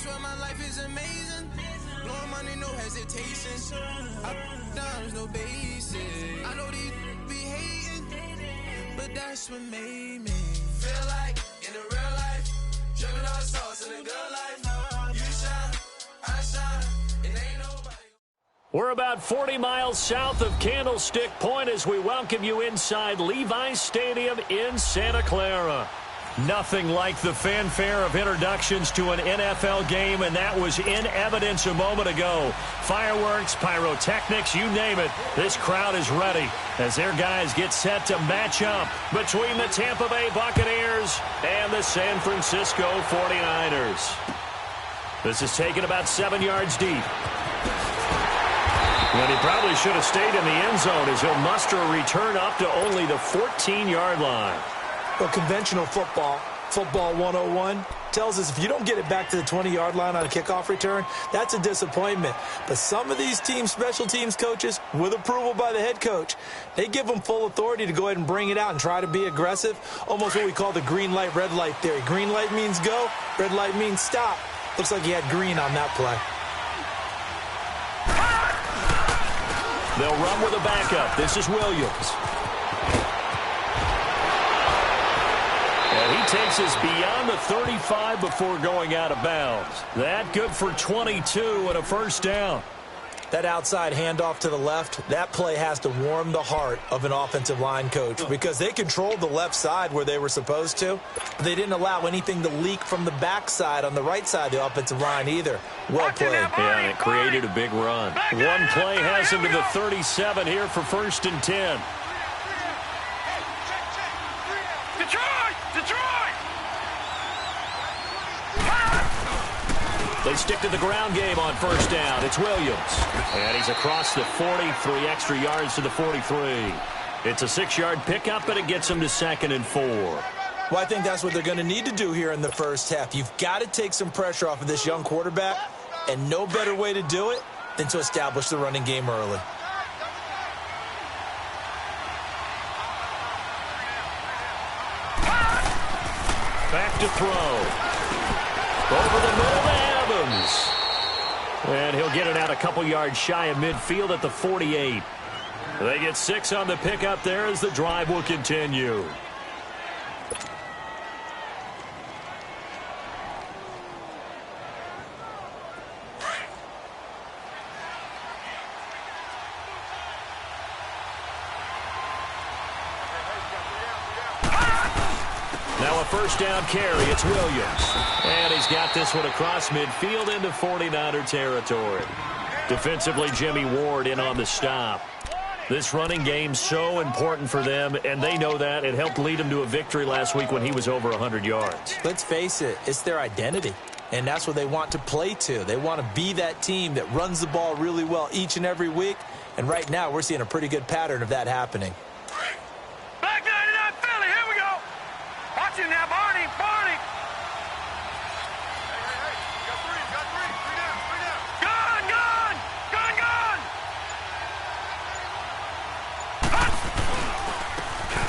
swear my life is amazing. Blowing money, no hesitation. There's no basic. I know these be hating, but that's what made me feel like in the real life. Dripping all sauce in the good life. You shine, I shine, and ain't nobody. We're about 40 miles south of Candlestick Point as we welcome you inside Levi's Stadium in Santa Clara. Nothing like the fanfare of introductions to an NFL game, and that was in evidence a moment ago. Fireworks, pyrotechnics, you name it. This crowd is ready as their guys get set to match up between the Tampa Bay Buccaneers and the San Francisco 49ers. This is taken about 7 yards deep. And he probably should have stayed in the end zone as he'll muster a return up to only the 14-yard line. Well, conventional football 101, tells us if you don't get it back to the 20-yard line on a kickoff return, that's a disappointment. But some of these teams, special teams coaches, with approval by the head coach, they give them full authority to go ahead and bring it out and try to be aggressive, almost what we call the green light, red light theory. Green light means go, red light means stop. Looks like he had green on that play. They'll run with a backup. This is Williams. And he takes us beyond the 35 before going out of bounds. That good for 22 and a first down. That outside handoff to the left, that play has to warm the heart of an offensive line coach because they controlled the left side where they were supposed to. But they didn't allow anything to leak from the backside on the right side of the offensive line either. Well played. Yeah, and it created a big run. One play has him to the 37 here for 1st and 10. They stick to the ground game on first down. It's Williams. And he's across the 40, 3 extra yards to the 43. It's a 6-yard pickup, but it gets him to 2nd and 4. Well, I think that's what they're going to need to do here in the first half. You've got to take some pressure off of this young quarterback, and no better way to do it than to establish the running game early. Back to throw. Over the middle to Evans. And he'll get it out a couple yards shy of midfield at the 48. They get 6 on the pickup there as the drive will continue. Now a first down carry. It's Williams. And he's got this one across midfield into 49er territory. Defensively, Jimmy Ward in on the stop. This running game's so important for them, and they know that. It helped lead them to a victory last week when he was over 100 yards. Let's face it, it's their identity, and that's what they want to play to. They want to be that team that runs the ball really well each and every week, and right now we're seeing a pretty good pattern of that happening. Back 99 Philly, here we go. Watch it now, Barney. Got three down. Gone.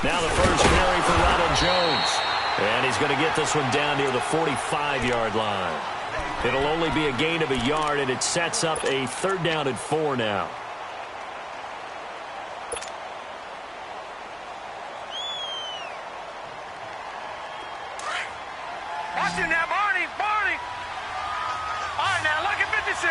Now the first carry for Ronald Jones. And he's going to get this one down near the 45-yard line. It'll only be a gain of a yard, and it sets up a 3rd down and 4 now. Watch it now, Barney. All right, now, lucky 56.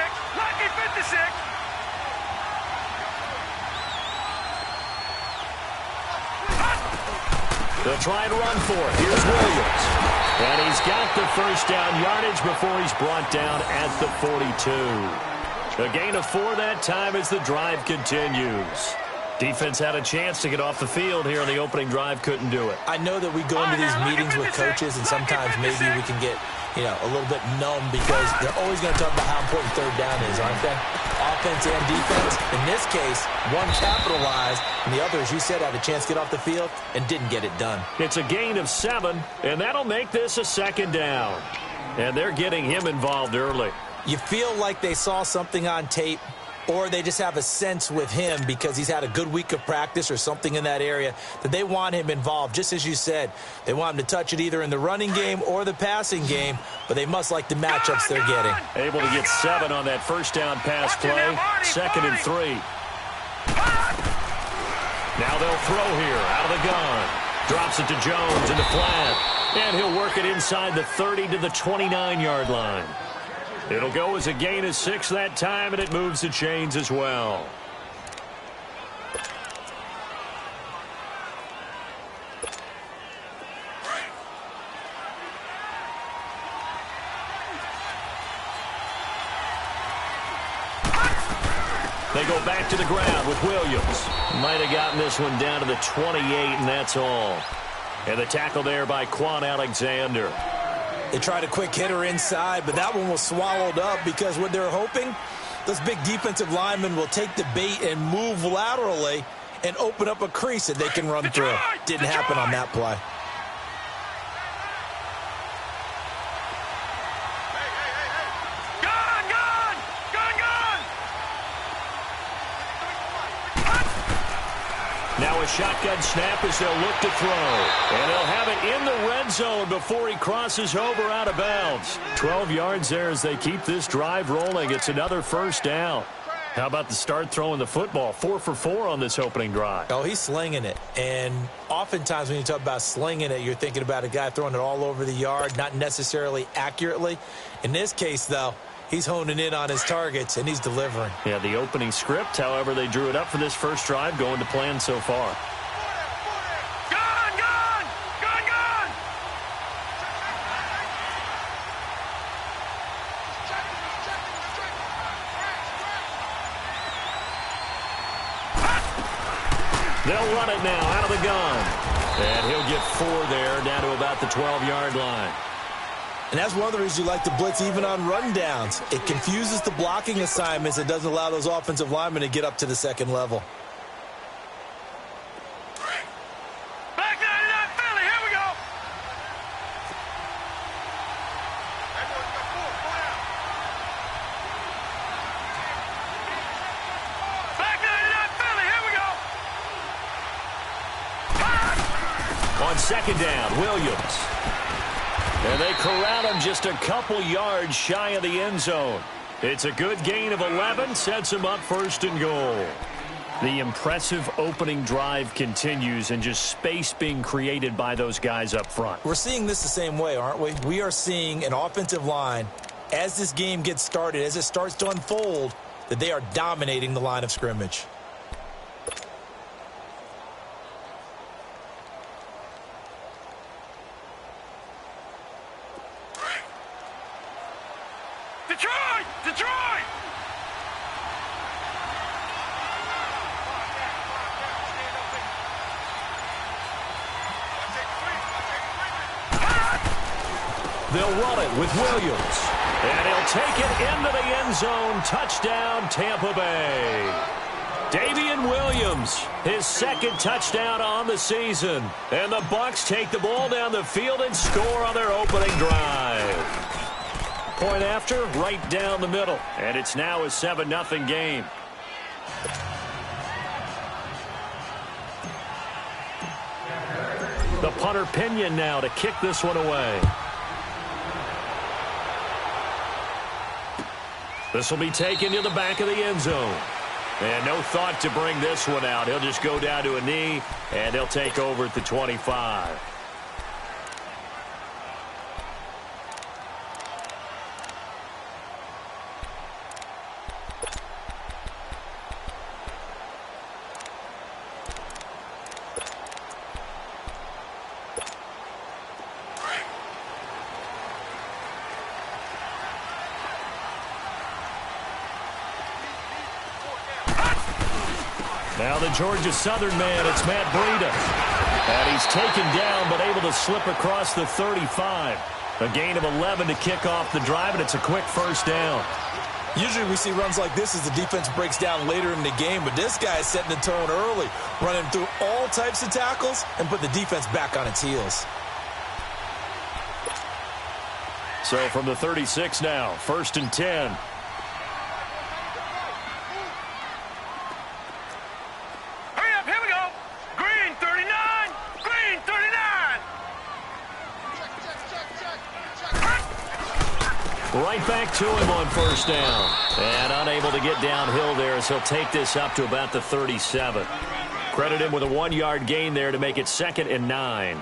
They'll try and run for it. Here's Williams. And he's got the first down yardage before he's brought down at the 42. A gain of 4 that time as the drive continues. Defense had a chance to get off the field here on the opening drive, couldn't do it. I know that we go into these meetings with coaches, and sometimes maybe we can get, a little bit numb because they're always going to talk about how important 3rd down is, aren't they? Offense and defense. In this case, one capitalized, and the other, as you said, had a chance to get off the field and didn't get it done. It's a gain of 7, and that'll make this a 2nd down. And they're getting him involved early. You feel like they saw something on tape, or they just have a sense with him because he's had a good week of practice or something in that area that they want him involved. Just as you said, they want him to touch it either in the running game or the passing game. but they must like the matchups they're getting. Able to get 7 on that first down pass play. 2nd and 3. Now they'll throw here out of the gun. Drops it to Jones in the flat. And he'll work it inside the 30 to the 29-yard line. It'll go as a gain of 6 that time, and it moves the chains as well. They go back to the ground with Williams. Might have gotten this one down to the 28, and that's all. And the tackle there by Quan Alexander. They tried a quick hitter inside, but that one was swallowed up because what they're hoping, those big defensive linemen will take the bait and move laterally and open up a crease that they can run through. Didn't happen on that play. Now a shotgun snap as they'll look to throw. And they'll have it in the red zone before he crosses over out of bounds. 12 yards there as they keep this drive rolling. It's another first down. How about the start throwing the football? 4 for 4 on this opening drive. Oh, he's slinging it. And oftentimes when you talk about slinging it, you're thinking about a guy throwing it all over the yard, not necessarily accurately. In this case, though, he's honing in on his targets, and he's delivering. Yeah, the opening script, however, they drew it up for this first drive, going to plan so far. They'll run it now out of the gun. And he'll get 4 there, down to about the 12-yard line. And that's one of the reasons you like to blitz even on rundowns. It confuses the blocking assignments. It doesn't allow those offensive linemen to get up to the second level. Back 99 Philly, here we go. Back 99 Philly, here we go. On second down, Williams. And they corral him just a couple yards shy of the end zone. It's a good gain of 11, sets him up 1st and goal. The impressive opening drive continues, and just space being created by those guys up front. We're seeing this the same way, aren't we? We are seeing an offensive line, as this game gets started, as it starts to unfold, that they are dominating the line of scrimmage. Detroit! They'll run it with Williams. And he'll take it into the end zone. Touchdown, Tampa Bay. Davian Williams, his 2nd touchdown on the season. And the Bucs take the ball down the field and score on their opening drive. Point after, right down the middle. And it's now a 7-0 game. The punter Pinion now to kick this one away. This will be taken to the back of the end zone. And no thought to bring this one out. He'll just go down to a knee, and he'll take over at the 25. Now the Georgia Southern man, it's Matt Breida. And he's taken down but able to slip across the 35. A gain of 11 to kick off the drive, and it's a quick first down. Usually we see runs like this as the defense breaks down later in the game, but this guy is setting the tone early, running through all types of tackles and put the defense back on its heels. So from the 36 now, 1st and 10. Right back to him on first down. And unable to get downhill there as he'll take this up to about the 37. Credit him with a 1-yard gain there to make it 2nd and 9.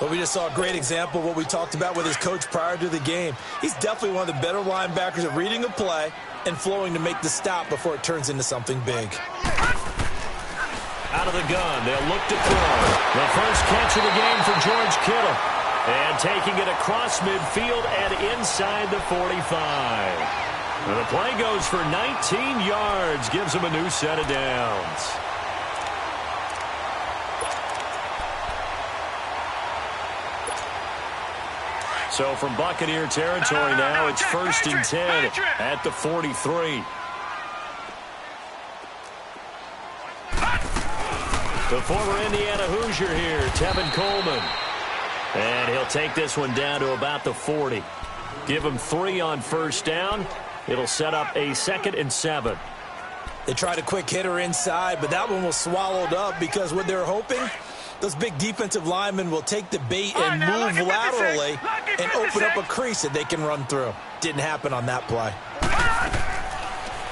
Well, we just saw a great example of what we talked about with his coach prior to the game. He's definitely one of the better linebackers at reading a play and flowing to make the stop before it turns into something big. Out of the gun, they'll look to throw. The first catch of the game for George Kittle. And taking it across midfield and inside the 45. And the play goes for 19 yards, gives him a new set of downs. So from Buccaneer territory now, it's 1st and 10 at the 43. The former Indiana Hoosier here, Tevin Coleman. And he'll take this one down to about the 40. Give him 3 on first down. It'll set up a 2nd and 7. They tried a quick hitter inside, but that one was swallowed up because what they're hoping, those big defensive linemen will take the bait and move laterally and open up a crease that they can run through. Didn't happen on that play.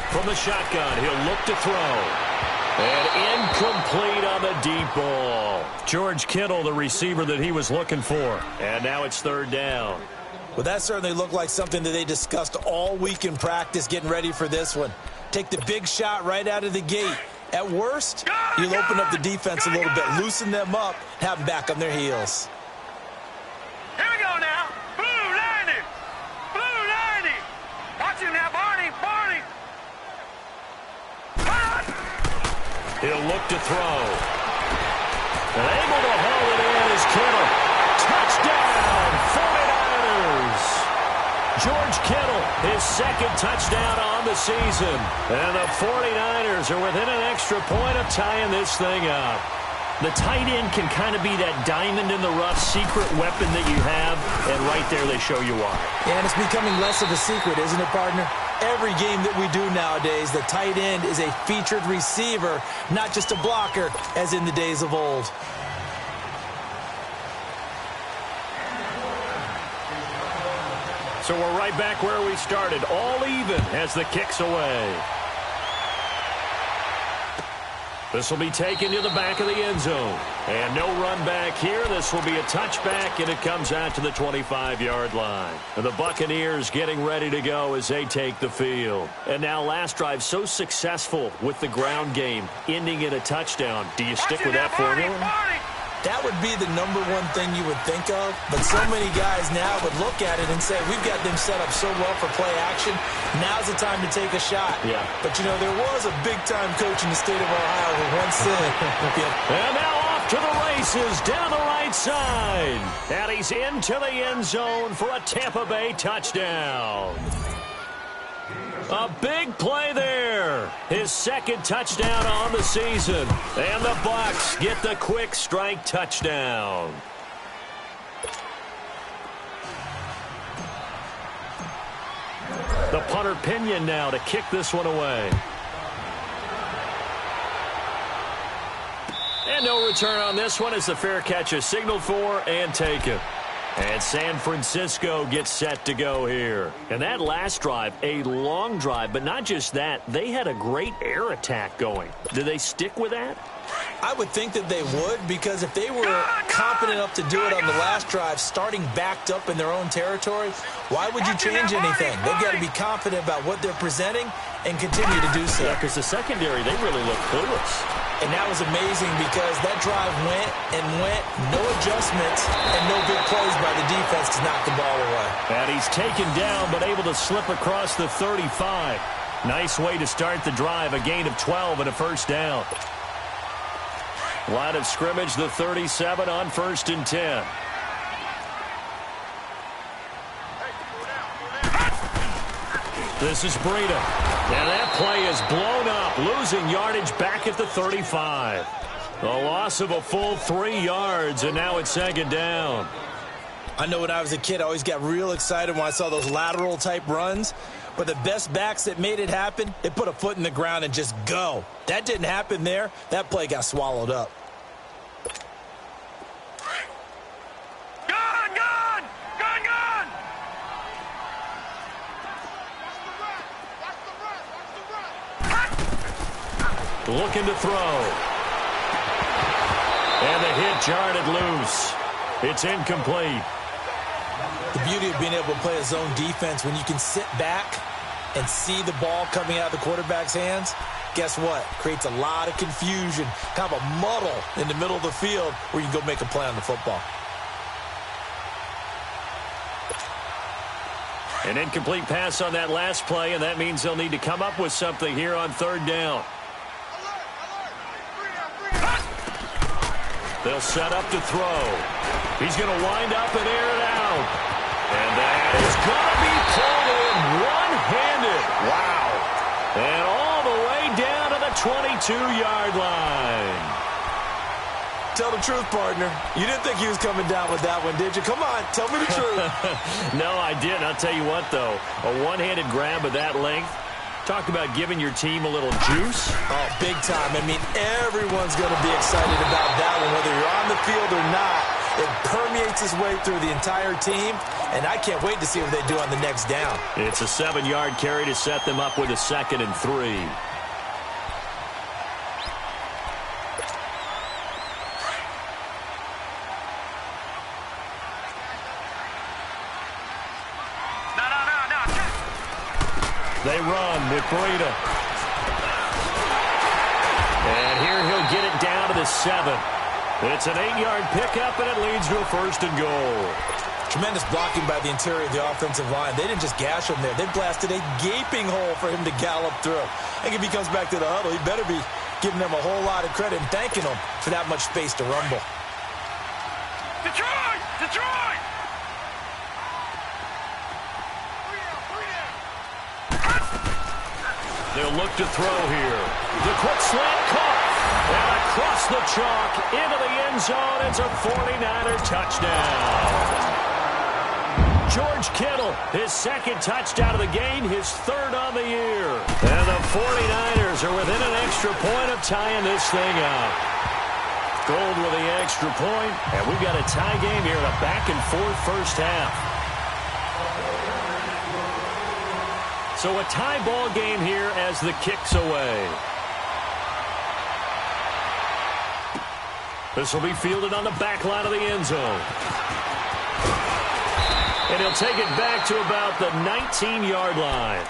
From the shotgun, he'll look to throw. And incomplete on the deep ball. George Kittle, the receiver that he was looking for. And now it's 3rd down. Well, that certainly looked like something that they discussed all week in practice getting ready for this one. Take the big shot right out of the gate. At worst, you'll open up the defense a little bit, loosen them up, have them back on their heels. Here we go now. Blue 90. Blue 90. Watch him now, Barney. Barney. He'll look to throw. And able to haul it in is Kittle. Touchdown, 49ers. George Kittle, his 2nd touchdown on the season. And the 49ers are within an extra point of tying this thing up. The tight end can kind of be that diamond in the rough secret weapon that you have, and right there they show you why. Yeah, and it's becoming less of a secret, isn't it, partner? Every game that we do nowadays, the tight end is a featured receiver, not just a blocker, as in the days of old. So we're right back where we started, all even as the kick's away. This will be taken to the back of the end zone. And no run back here. This will be a touchback, and it comes out to the 25-yard line. And the Buccaneers getting ready to go as they take the field. And now last drive so successful with the ground game, ending in a touchdown. Do you stick with that formula? That would be the number one thing you would think of, but so many guys now would look at it and say, we've got them set up so well for play action, now's the time to take a shot. Yeah. But, you know, there was a big-time coach in the state of Ohio who once said, and now off to the races down the right side. And he's into the end zone for a Tampa Bay touchdown. A big play there. His 2nd touchdown on the season. And the Bucs get the quick strike touchdown. The punter Pinion now to kick this one away. And no return on this one as the fair catch is signaled for and taken. And San Francisco gets set to go here. And that last drive, a long drive, but not just that. They had a great air attack going. Do they stick with that? I would think that they would, because if they were confident enough to do it on the last drive, starting backed up in their own territory, why would you change anything? They've got to be confident about what they're presenting and continue to do so. Yeah, because the secondary, they really look clueless. And that was amazing because that drive went and went, no adjustments, and no big plays by the defense to knock the ball away. And he's taken down but able to slip across the 35. Nice way to start the drive, a gain of 12 and a first down. Line of scrimmage, the 37 on 1st and 10. This is Breida. And that play is blown up, losing yardage back at the 35. A loss of a full 3 yards, and now it's 2nd down. I know when I was a kid, I always got real excited when I saw those lateral-type runs. But the best backs that made it happen, they put a foot in the ground and just go. That didn't happen there. That play got swallowed up. looking to throw. And the hit jarred it loose. It's incomplete. The beauty of being able to play a zone defense when you can sit back and see the ball coming out of the quarterback's hands, guess what? Creates a lot of confusion, kind of a muddle in the middle of the field where you can go make a play on the football. An incomplete pass on that last play, and that means they'll need to come up with something here on third down. They'll set up to throw. He's going to wind up and air it out. And that is going to be pulled in one-handed. Wow. And all the way down to the 22-yard line. Tell the truth, partner. You didn't think he was coming down with that one, did you? Come on, tell me the truth. No, I didn't. I'll tell you what, though. A one-handed grab of that length. Talk about giving your team a little juice. Oh, big time. I mean, everyone's going to be excited about that one, whether you're on the field or not. It permeates its way through the entire team, and I can't wait to see what they do on the next down. It's a 7-yard carry to set them up with a 2nd and 3. They run with Breida. And here he'll get it down to the 7. It's an 8-yard pickup, and it leads to a 1st and goal. Tremendous blocking by the interior of the offensive line. They didn't just gash him there. They blasted a gaping hole for him to gallop through. I think if he comes back to the huddle, he better be giving them a whole lot of credit and thanking them for that much space to rumble. Detroit! Detroit! They'll look to throw here. The quick slant caught. And across the chalk into the end zone. It's a 49er touchdown. George Kittle, his 2nd touchdown of the game, his 3rd on the year. And the 49ers are within an extra point of tying this thing up. Gold with the extra point, and we've got a tie game here in a back-and-forth first half. So a tie ball game here as the kick's away. This will be fielded on the back line of the end zone. And he'll take it back to about the 19-yard line.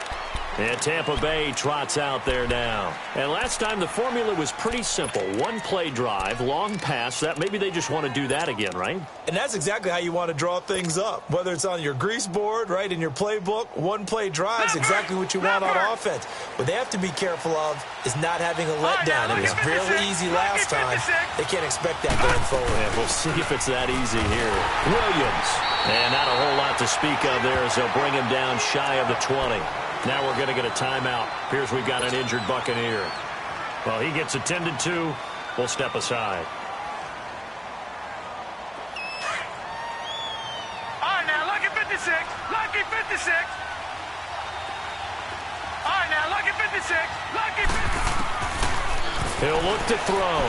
And Tampa Bay trots out there now. And last time the formula was pretty simple. 1-play drive, long pass. That maybe they just want to do that again, right? And that's exactly how you want to draw things up. Whether it's on your grease board, right, in your playbook, 1-play drive is exactly what you want on offense. What they have to be careful of is not having a letdown. It was fairly easy last time. They can't expect that going forward. And we'll see if it's that easy here. Williams. And not a whole lot to speak of there as they'll bring him down shy of the 20. Now we're going to get a timeout. Here's we've got an injured Buccaneer. Well, he gets attended to. We'll step aside. All right, now, lucky 56. Lucky 56. All right, now, lucky 56. Lucky 56. He'll look to throw.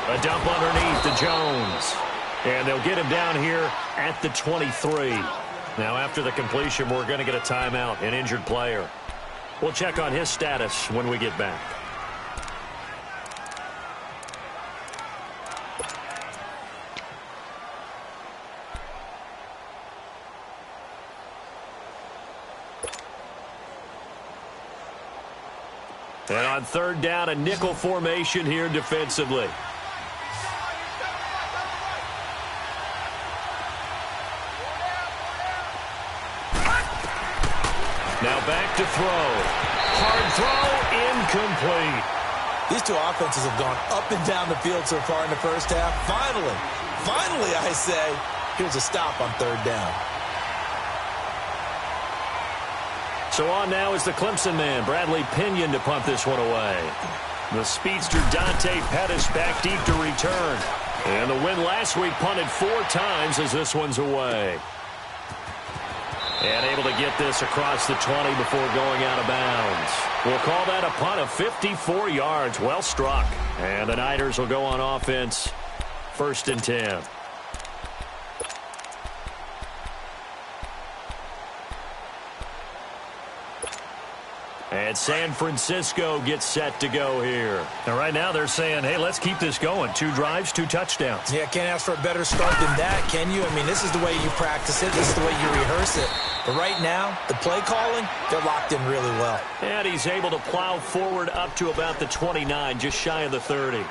A dump underneath to Jones. And they'll get him down here at the 23. Now, after the completion, we're going to get a timeout, an injured player. We'll check on his status when we get back. And on third down, a nickel formation here defensively. Now back to throw. Hard throw, incomplete. These two offenses have gone up and down the field so far in the first half. Finally, I say, here's a stop on third down. So on now is the Clemson man, Bradley Pinion, to punt this one away. The speedster Dante Pettis back deep to return. And the win last week punted 4 times as this one's away. And able to get this across the 20 before going out of bounds. We'll call that a punt of 54 yards. Well struck. And the Niners will go on offense. 1st and 10. And San Francisco gets set to go here. And right now they're saying, hey, let's keep this going. 2 drives, 2 touchdowns. Yeah, can't ask for a better start than that, can you? I mean, this is the way you practice it. This is the way you rehearse it. But right now, the play calling, they're locked in really well. And he's able to plow forward up to about the 29, just shy of the 30.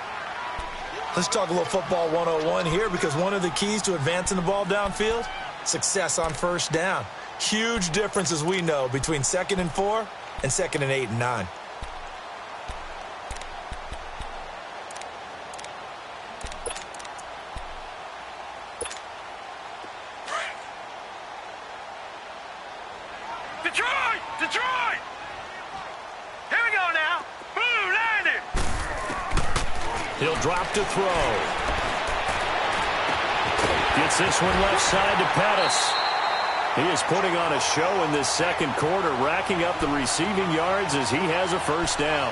Let's talk a little football 101 here, because one of the keys to advancing the ball downfield, success on first down. Huge difference, as we know, between 2nd and 4 and 2nd and 8 and 9. Detroit! Detroit! Here we go now. Blue landing. He'll drop to throw. Gets this one left side to Pettis. He is putting on a show in this second quarter, racking up the receiving yards as he has a first down.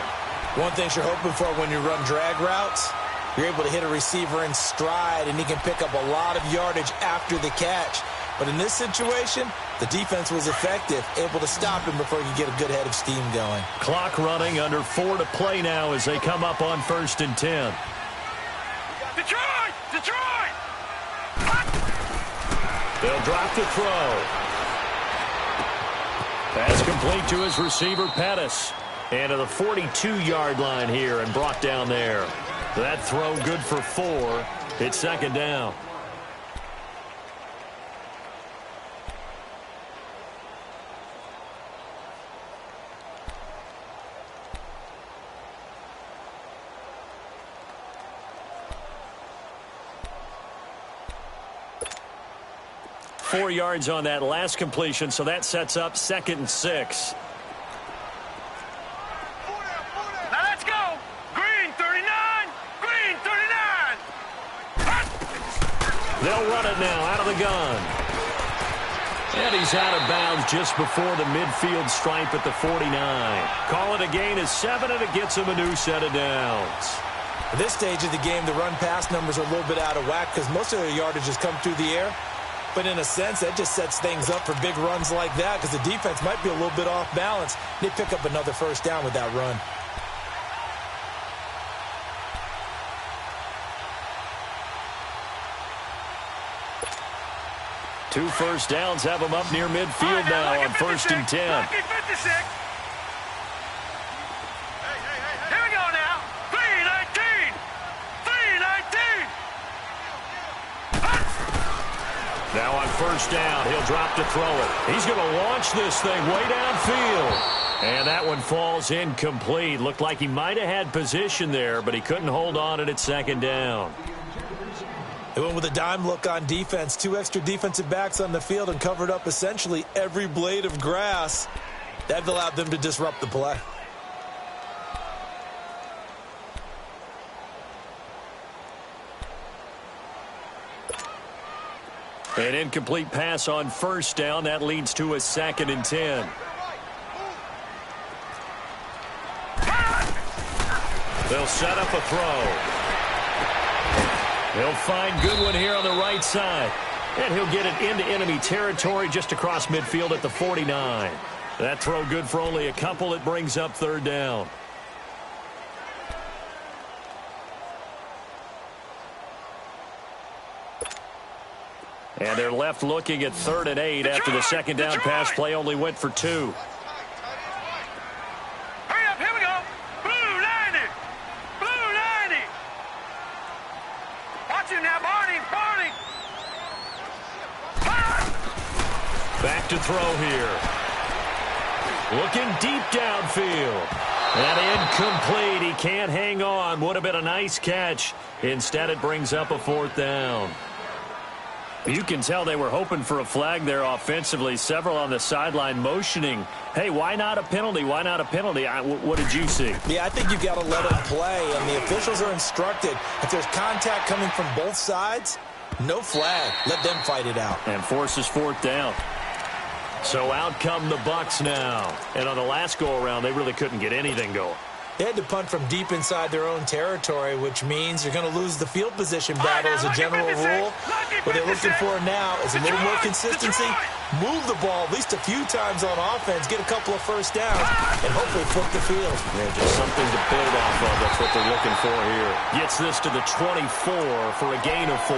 One thing you're hoping for when you run drag routes, you're able to hit a receiver in stride, and he can pick up a lot of yardage after the catch. But in this situation, the defense was effective, able to stop him before he could get a good head of steam going. Clock running, under 4 to play now as they come up on 1st and 10. Detroit! Detroit! They'll drop to throw. Pass complete to his receiver, Pettis. And to the 42-yard line here and brought down there. That throw good for 4. It's 2nd down. Four yards on that last completion, so that sets up 2nd and 6. Now let's go. Green 39. Green 39. They'll run it now out of the gun. And he's out of bounds just before the midfield stripe at the 49. Call it a gain of 7, and it gets him a new set of downs. At this stage of the game, the run-pass numbers are a little bit out of whack because most of their yardage has come through the air. But in a sense, that just sets things up for big runs like that because the defense might be a little bit off balance. They pick up another first down with that run. Two first downs have them up near midfield now on 1st and 10. Lucky 56. Here we go now. 319. 319. Now on 1st down, he'll drop to throw it. He's going to launch this thing way downfield. And that one falls incomplete. Looked like he might have had position there, but he couldn't hold on it at 2nd down. They went with a dime look on defense. 2 extra defensive backs on the field and covered up essentially every blade of grass. That allowed them to disrupt the play. An incomplete pass on 1st down. That leads to a 2nd and 10. They'll set up a throw. He'll find Goodwin here on the right side. And he'll get it into enemy territory just across midfield at the 49. That throw good for only a couple. It brings up 3rd down. And they're left looking at 3rd and 8 after the 2nd down pass play only went for 2. Hurry up, here we go. Blue 90. Blue 90. Watch him now, Barney. Barney. Back to throw here. Looking deep downfield. And incomplete. He can't hang on. Would have been a nice catch. Instead, it brings up a 4th down. You can tell they were hoping for a flag there offensively. Several on the sideline motioning, hey, why not a penalty? Why not a penalty? What did you see? Yeah, I think you've got to let them play, and the officials are instructed. If there's contact coming from both sides, no flag. Let them fight it out. And forces 4th down. So out come the Bucs now. And on the last go-around, they really couldn't get anything going. They had to punt from deep inside their own territory, which means you're going to lose the field position battle as a general rule. What they're looking for now is a little more consistency, move the ball at least a few times on offense, get a couple of first downs, and hopefully flip the field. Yeah, just something to build off of. That's what they're looking for here. Gets this to the 24 for a gain of 4.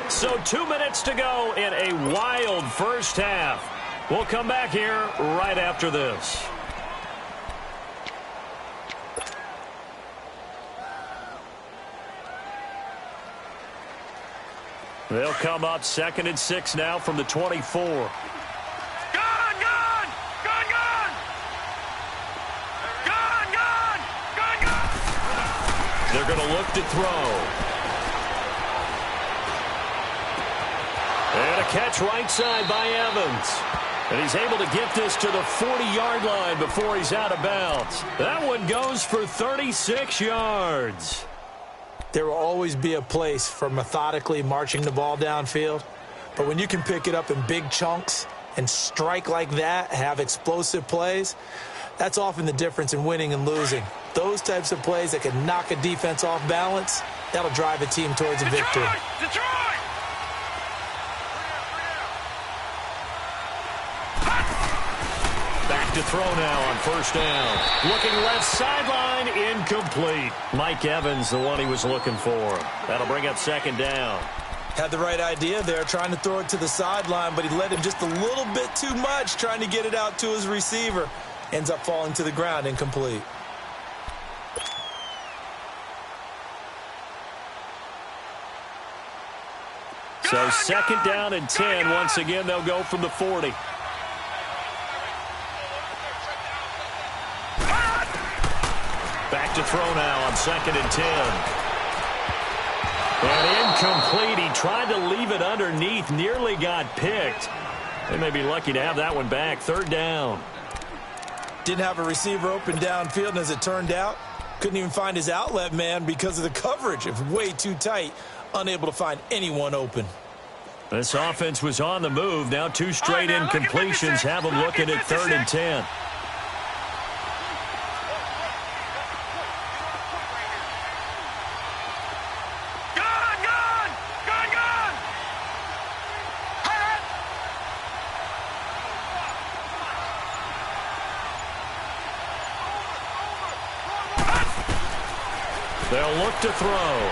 So 2 minutes to go in a wild first half. We'll come back here right after this. They'll come up 2nd and 6 now from the 24. Gun! Gun! Gun! Gun! Gun! Gun! Gun! Gun! They're going to look to throw. And a catch right side by Evans. And he's able to get this to the 40-yard line before he's out of bounds. That one goes for 36 yards. There will always be a place for methodically marching the ball downfield. But when you can pick it up in big chunks and strike like that, have explosive plays, that's often the difference in winning and losing. Those types of plays that can knock a defense off balance, that'll drive a team towards a victory. Detroit! Back to throw now on first down. Looking left sideline, incomplete. Mike Evans, the one he was looking for. That'll bring up 2nd down. Had the right idea there, trying to throw it to the sideline, but he led him just a little bit too much, trying to get it out to his receiver. Ends up falling to the ground, incomplete. So 2nd down and 10. Once again, they'll go from the 40. Back to throw now on 2nd and 10. And incomplete. He tried to leave it underneath. Nearly got picked. They may be lucky to have that one back. 3rd down. Didn't have a receiver open downfield, and as it turned out, couldn't even find his outlet man because of the coverage. It was way too tight. Unable to find anyone open. This offense was on the move. Now 2 straight incompletions have them looking at 3rd and 10. They'll look to throw.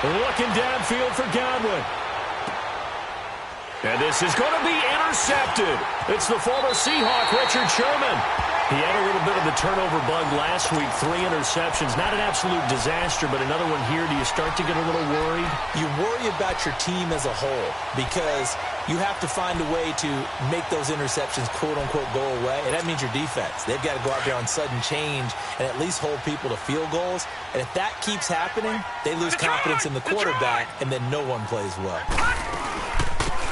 Looking downfield for Godwin. And this is going to be intercepted. It's the former Seahawk, Richard Sherman. He had a little bit of the turnover bug last week. 3 interceptions. Not an absolute disaster, but another one here. Do you start to get a little worried? You worry about your team as a whole because you have to find a way to make those interceptions, quote-unquote, go away. And that means your defense. They've got to go out there on sudden change and at least hold people to field goals. And if that keeps happening, they lose confidence in the quarterback, and then no one plays well.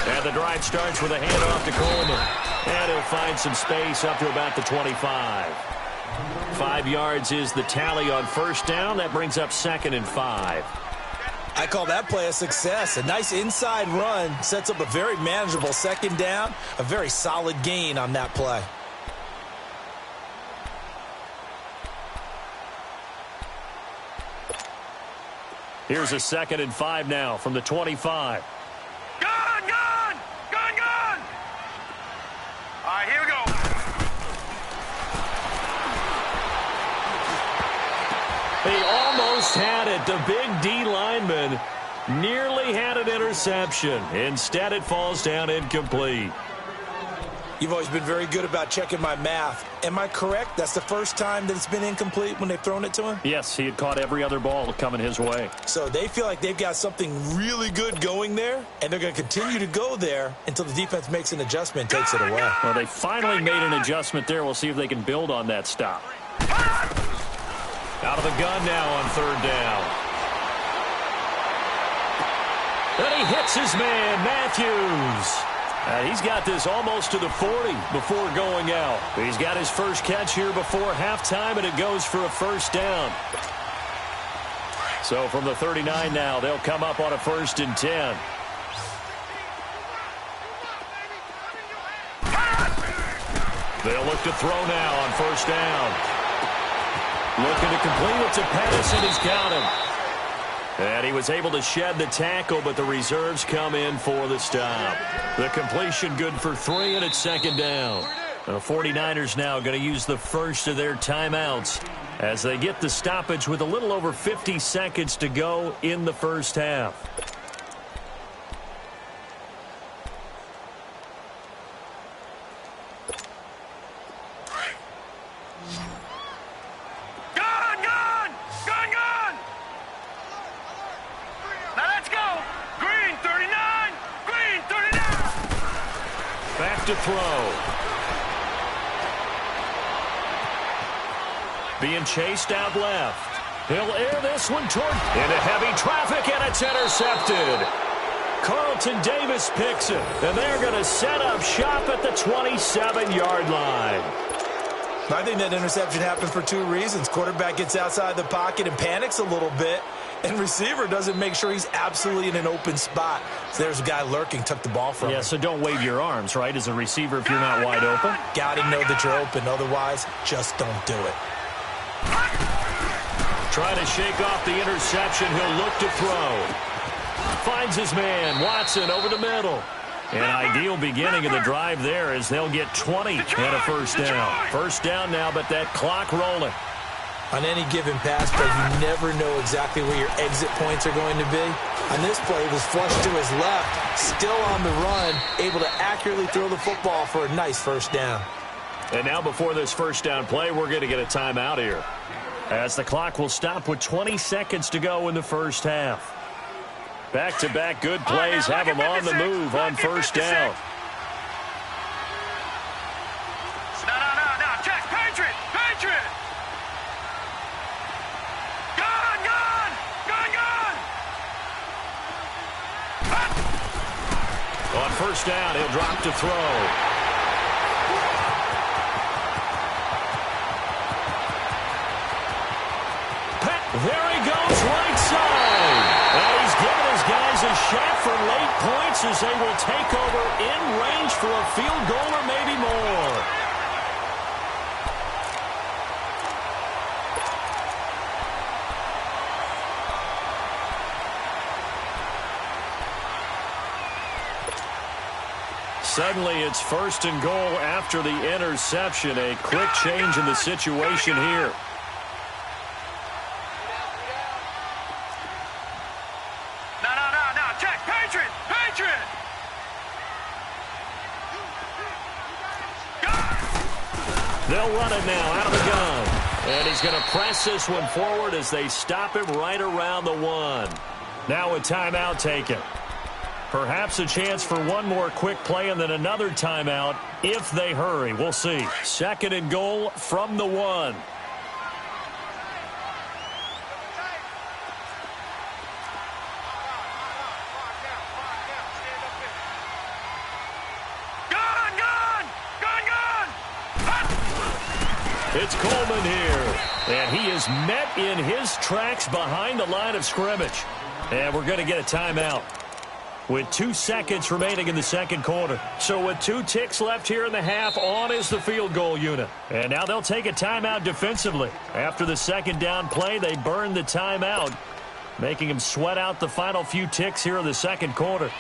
And the drive starts with a handoff to Coleman. And he'll find some space up to about the 25. 5 yards is the tally on first down. That brings up 2nd and 5. I call that play a success. A nice inside run sets up a very manageable 2nd down. A very solid gain on that play. Here's a 2nd and 5 now from the 25. Gun! Gun! Gun! Gun! All right, here we go. He almost had it. The big D lineman nearly had an interception. Instead, it falls down incomplete. You've always been very good about checking my math. Am I correct? That's the first time that it's been incomplete when they've thrown it to him? Yes, he had caught every other ball coming his way. So they feel like they've got something really good going there, and they're going to continue to go there until the defense makes an adjustment and takes it away. Well, they finally made an adjustment there. We'll see if they can build on that stop. Out of the gun now on 3rd down. And he hits his man, Matthews. He's got this almost to the 40 before going out. He's got his first catch here before halftime, and it goes for a first down. So from the 39 now, they'll come up on a 1st and 10. They'll look to throw now on first down. Looking to complete it to Pettis, and he's got him. And he was able to shed the tackle, but the reserves come in for the stop. The completion good for 3, and it's second down. The 49ers now going to use the first of their timeouts as they get the stoppage with a little over 50 seconds to go in the first half. To throw. Being chased out left. He'll air this one toward into heavy traffic, and it's intercepted. Carlton Davis picks it, and they're going to set up shop at the 27-yard line. I think that interception happened for 2 reasons. Quarterback gets outside the pocket and panics a little bit, and receiver doesn't make sure he's absolutely in an open spot. So there's a guy lurking, took the ball from him. So don't wave your arms, right, as a receiver if you're not wide open. Got to know that you're open. Otherwise, just don't do it. Trying to shake off the interception. He'll look to throw. Finds his man, Watson, over the middle. An ideal beginning of the drive there as they'll get 20 and a first down. First down now, but that clock rolling. On any given pass play, you never know exactly where your exit points are going to be. On this play, it was flushed to his left, still on the run, able to accurately throw the football for a nice first down. And now before this first down play, we're going to get a timeout here, as the clock will stop with 20 seconds to go in the first half. Back-to-back good plays have them on the move on first down. No, check, Patriot! On first down, he'll drop to throw. There he goes, right side. And he's giving his guys a shot for late points as they will take over in range for a field goal or maybe more. Suddenly it's first and goal after the interception. A quick change in the situation here. No, check, Patriot! They'll run it now out of the gun. And he's going to press this one forward as they stop him right around the 1. Now a timeout taken. Perhaps a chance for one more quick play and then another timeout if they hurry. We'll see. Second and goal from the 1. It's Coleman here, and he is met in his tracks behind the line of scrimmage. And we're going to get a timeout with 2 seconds remaining in the second quarter. So with 2 ticks left here in the half, on is the field goal unit. And now they'll take a timeout defensively. After the second down play, they burn the timeout, making them sweat out the final few ticks here in the second quarter.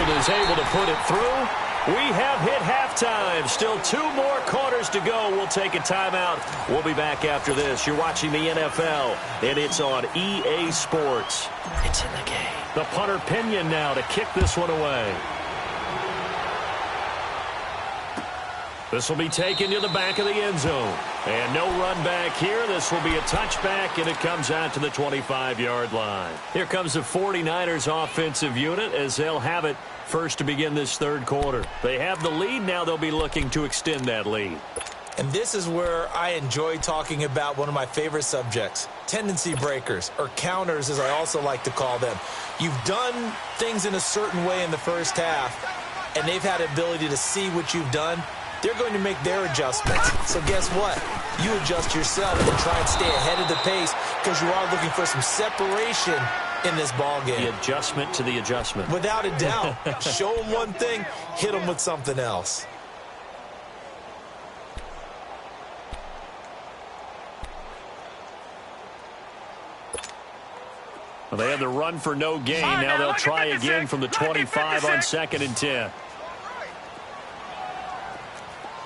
Is able to put it through. We have hit halftime. Still 2 more quarters to go. We'll take a timeout. We'll be back after this. You're watching the NFL, and it's on EA Sports. It's in the game. The punter Pinion now to kick this one away. This will be taken to the back of the end zone. And no run back here. This will be a touchback, and it comes out to the 25-yard line. Here comes the 49ers offensive unit as they'll have it first to begin this third quarter. They have the lead. Now they'll be looking to extend that lead. And this is where I enjoy talking about one of my favorite subjects, tendency breakers, or counters as I also like to call them. You've done things in a certain way in the first half, and they've had the ability to see what you've done. They're going to make their adjustments. So guess what? You adjust yourself and try and stay ahead of the pace because you are looking for some separation in this ball game. The adjustment to the adjustment. Without a doubt. Show them one thing, hit them with something else. Well, they had the run for no gain. Now they'll try again from the 25 on 2nd and 10.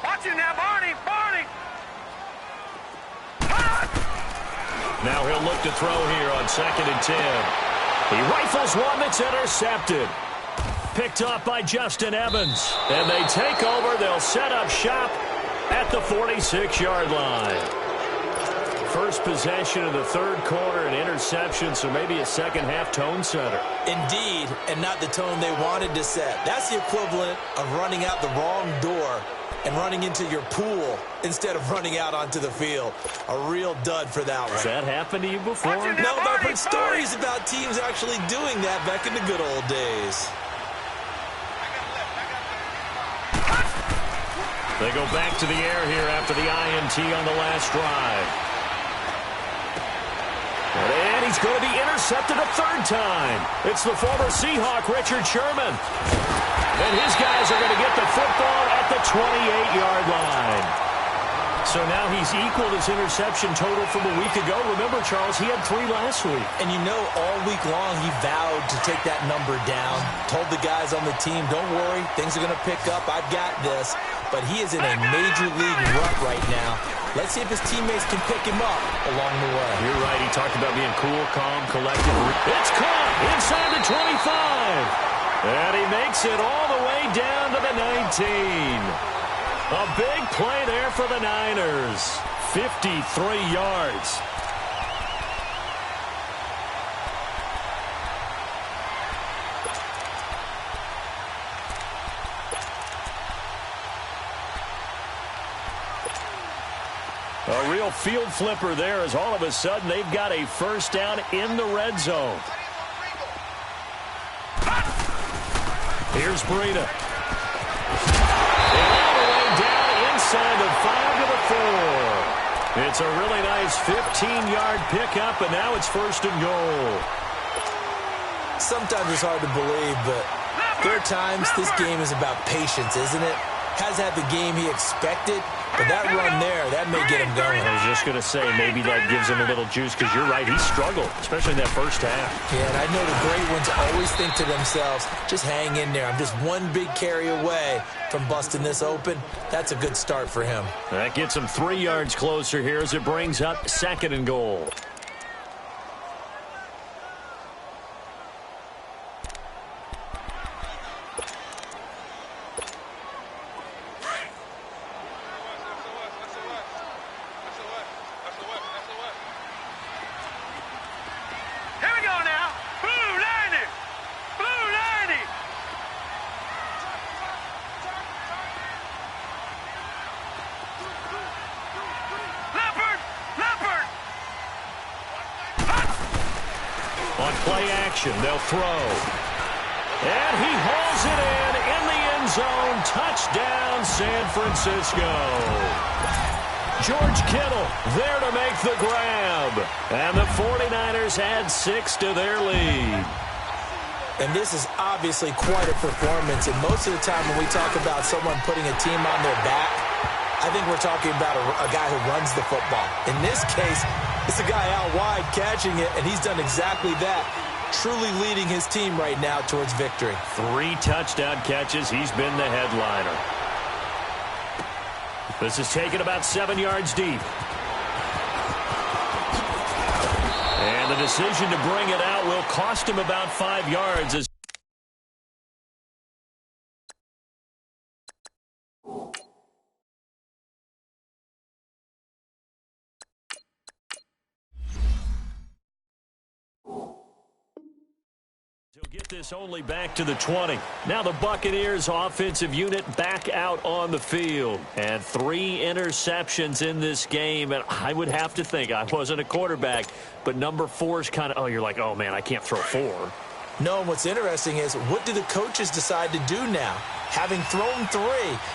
Watch it now, Barney. Now he'll look to throw here on 2nd and 10. He rifles one that's intercepted. Picked off by Justin Evans. And they take over. They'll set up shop at the 46-yard line. First possession of the third quarter, an interception, so maybe a second-half tone setter. Indeed, and not the tone they wanted to set. That's the equivalent of running out the wrong door and running into your pool instead of running out onto the field. A real dud for that one. Has that happened to you before? No, but I've heard stories about teams actually doing that back in the good old days. They go back to the air here after the INT on the last drive. And he's going to be intercepted a third time. It's the former Seahawk, Richard Sherman. And his guys are going to get the football at the 28-yard line. So now he's equaled his interception total from a week ago. Remember, Charles, he had 3 last week. And you know, all week long he vowed to take that number down. Told the guys on the team, don't worry, things are going to pick up. I've got this. But he is in a major league rut right now. Let's see if his teammates can pick him up along the way. You're right. He talked about being cool, calm, collected. It's caught inside the 25. And he makes it all the way down to the 19. A big play there for the Niners. 53 yards. A real field flipper there as all of a sudden they've got a first down in the red zone. Here's Breida. And all the way down inside the 5 to the 4. It's a really nice 15-yard pickup, and now it's 1st and goal. Sometimes it's hard to believe, but there are times this game is about patience, isn't it? Has had the game he expected, but that run there, that may get him going. I was just going to say, maybe that gives him a little juice, because you're right, he struggled, especially in that first half. Yeah, and I know the great ones always think to themselves, just hang in there. I'm just one big carry away from busting this open. That's a good start for him. That gets him 3 yards closer here as it brings up 2nd and goal. They'll throw. And he hauls it in the end zone. Touchdown, San Francisco. George Kittle there to make the grab. And the 49ers add 6 to their lead. And this is obviously quite a performance. And most of the time when we talk about someone putting a team on their back, I think we're talking about a guy who runs the football. In this case, it's a guy out wide catching it, and he's done exactly that. Truly leading his team right now towards victory. 3 touchdown catches. He's been the headliner. This is taken about 7 yards deep. And the decision to bring it out will cost him about 5 yards. As get this only back to the 20. Now the Buccaneers offensive unit back out on the field. And 3 interceptions in this game. And I would have to think, I wasn't a quarterback, but number 4 is kind of, you're like, oh, man, I can't throw 4. No, and what's interesting is, what do the coaches decide to do now? Having thrown 3,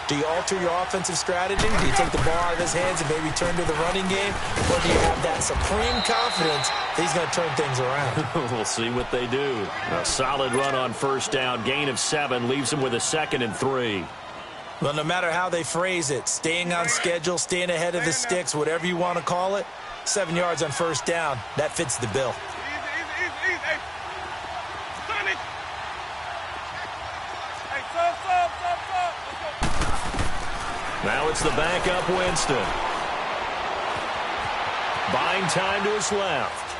do you alter your offensive strategy? Do you take the ball out of his hands and maybe turn to the running game? Or do you have that supreme confidence that he's going to turn things around? We'll see what they do. A solid run on first down. Gain of 7 leaves him with a 2nd and 3. Well, no matter how they phrase it, staying on schedule, staying ahead of the sticks, whatever you want to call it, 7 yards on first down, that fits the bill. easy. Hey. Turn it. Hey, sub. Let's go. Now it's the backup Winston. Buying time to his left.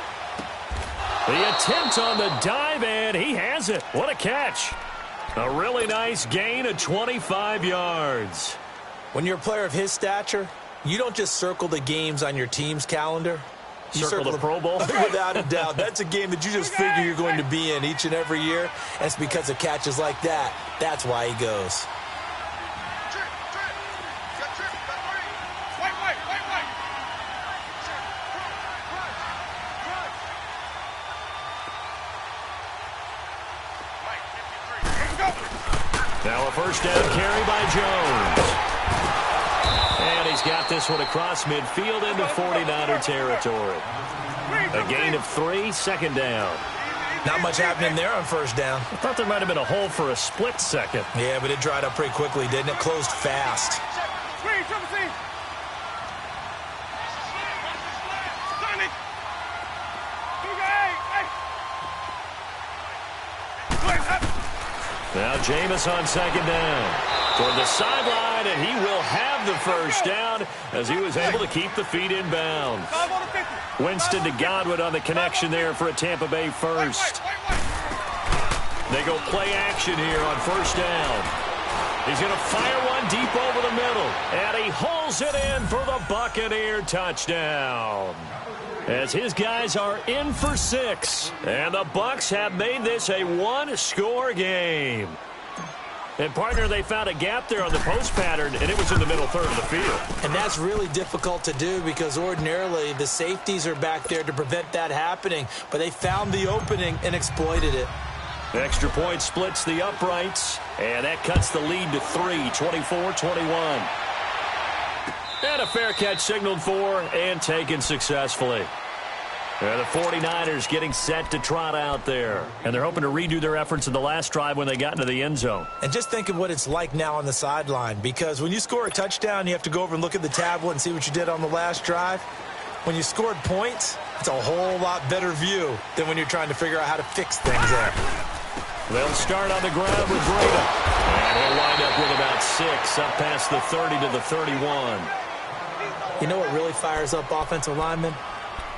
The attempt on the dive, and he has it. What a catch. A really nice gain of 25 yards. When you're a player of his stature, you don't just circle the games on your team's calendar. You circle the Pro Bowl? Without a doubt. That's a game that you just figure you're going to be in each and every year. And it's because of catches like that. That's why he goes. Now a first down carry by Jones. And he's got this one across midfield into 49er territory. A gain of 3, second down. Not much happening there on first down. I thought there might have been a hole for a split second. Yeah, but it dried up pretty quickly, didn't it? Closed fast. Now Jameis on second down. Toward the sideline, and he will have the first down as he was able to keep the feet in bounds. Winston to Godwin on the connection there for a Tampa Bay first. They go play action here on first down. He's going to fire one deep over the middle, and he hauls it in for the Buccaneer touchdown. As his guys are in for 6, and the Bucs have made this a one-score game. And, partner, they found a gap there on the post pattern, and it was in the middle third of the field. And that's really difficult to do because ordinarily the safeties are back there to prevent that happening. But they found the opening and exploited it. Extra point splits the uprights, and that cuts the lead to 3, 24-21. And a fair catch signaled for and taken successfully. And the 49ers getting set to trot out there. And they're hoping to redo their efforts in the last drive when they got into the end zone. And just think of what it's like now on the sideline. Because when you score a touchdown, you have to go over and look at the tablet and see what you did on the last drive. When you scored points, it's a whole lot better view than when you're trying to figure out how to fix things there. They'll start on the ground with Breda. And he'll wind up with about 6 up past the 30 to the 31. You know what really fires up offensive linemen?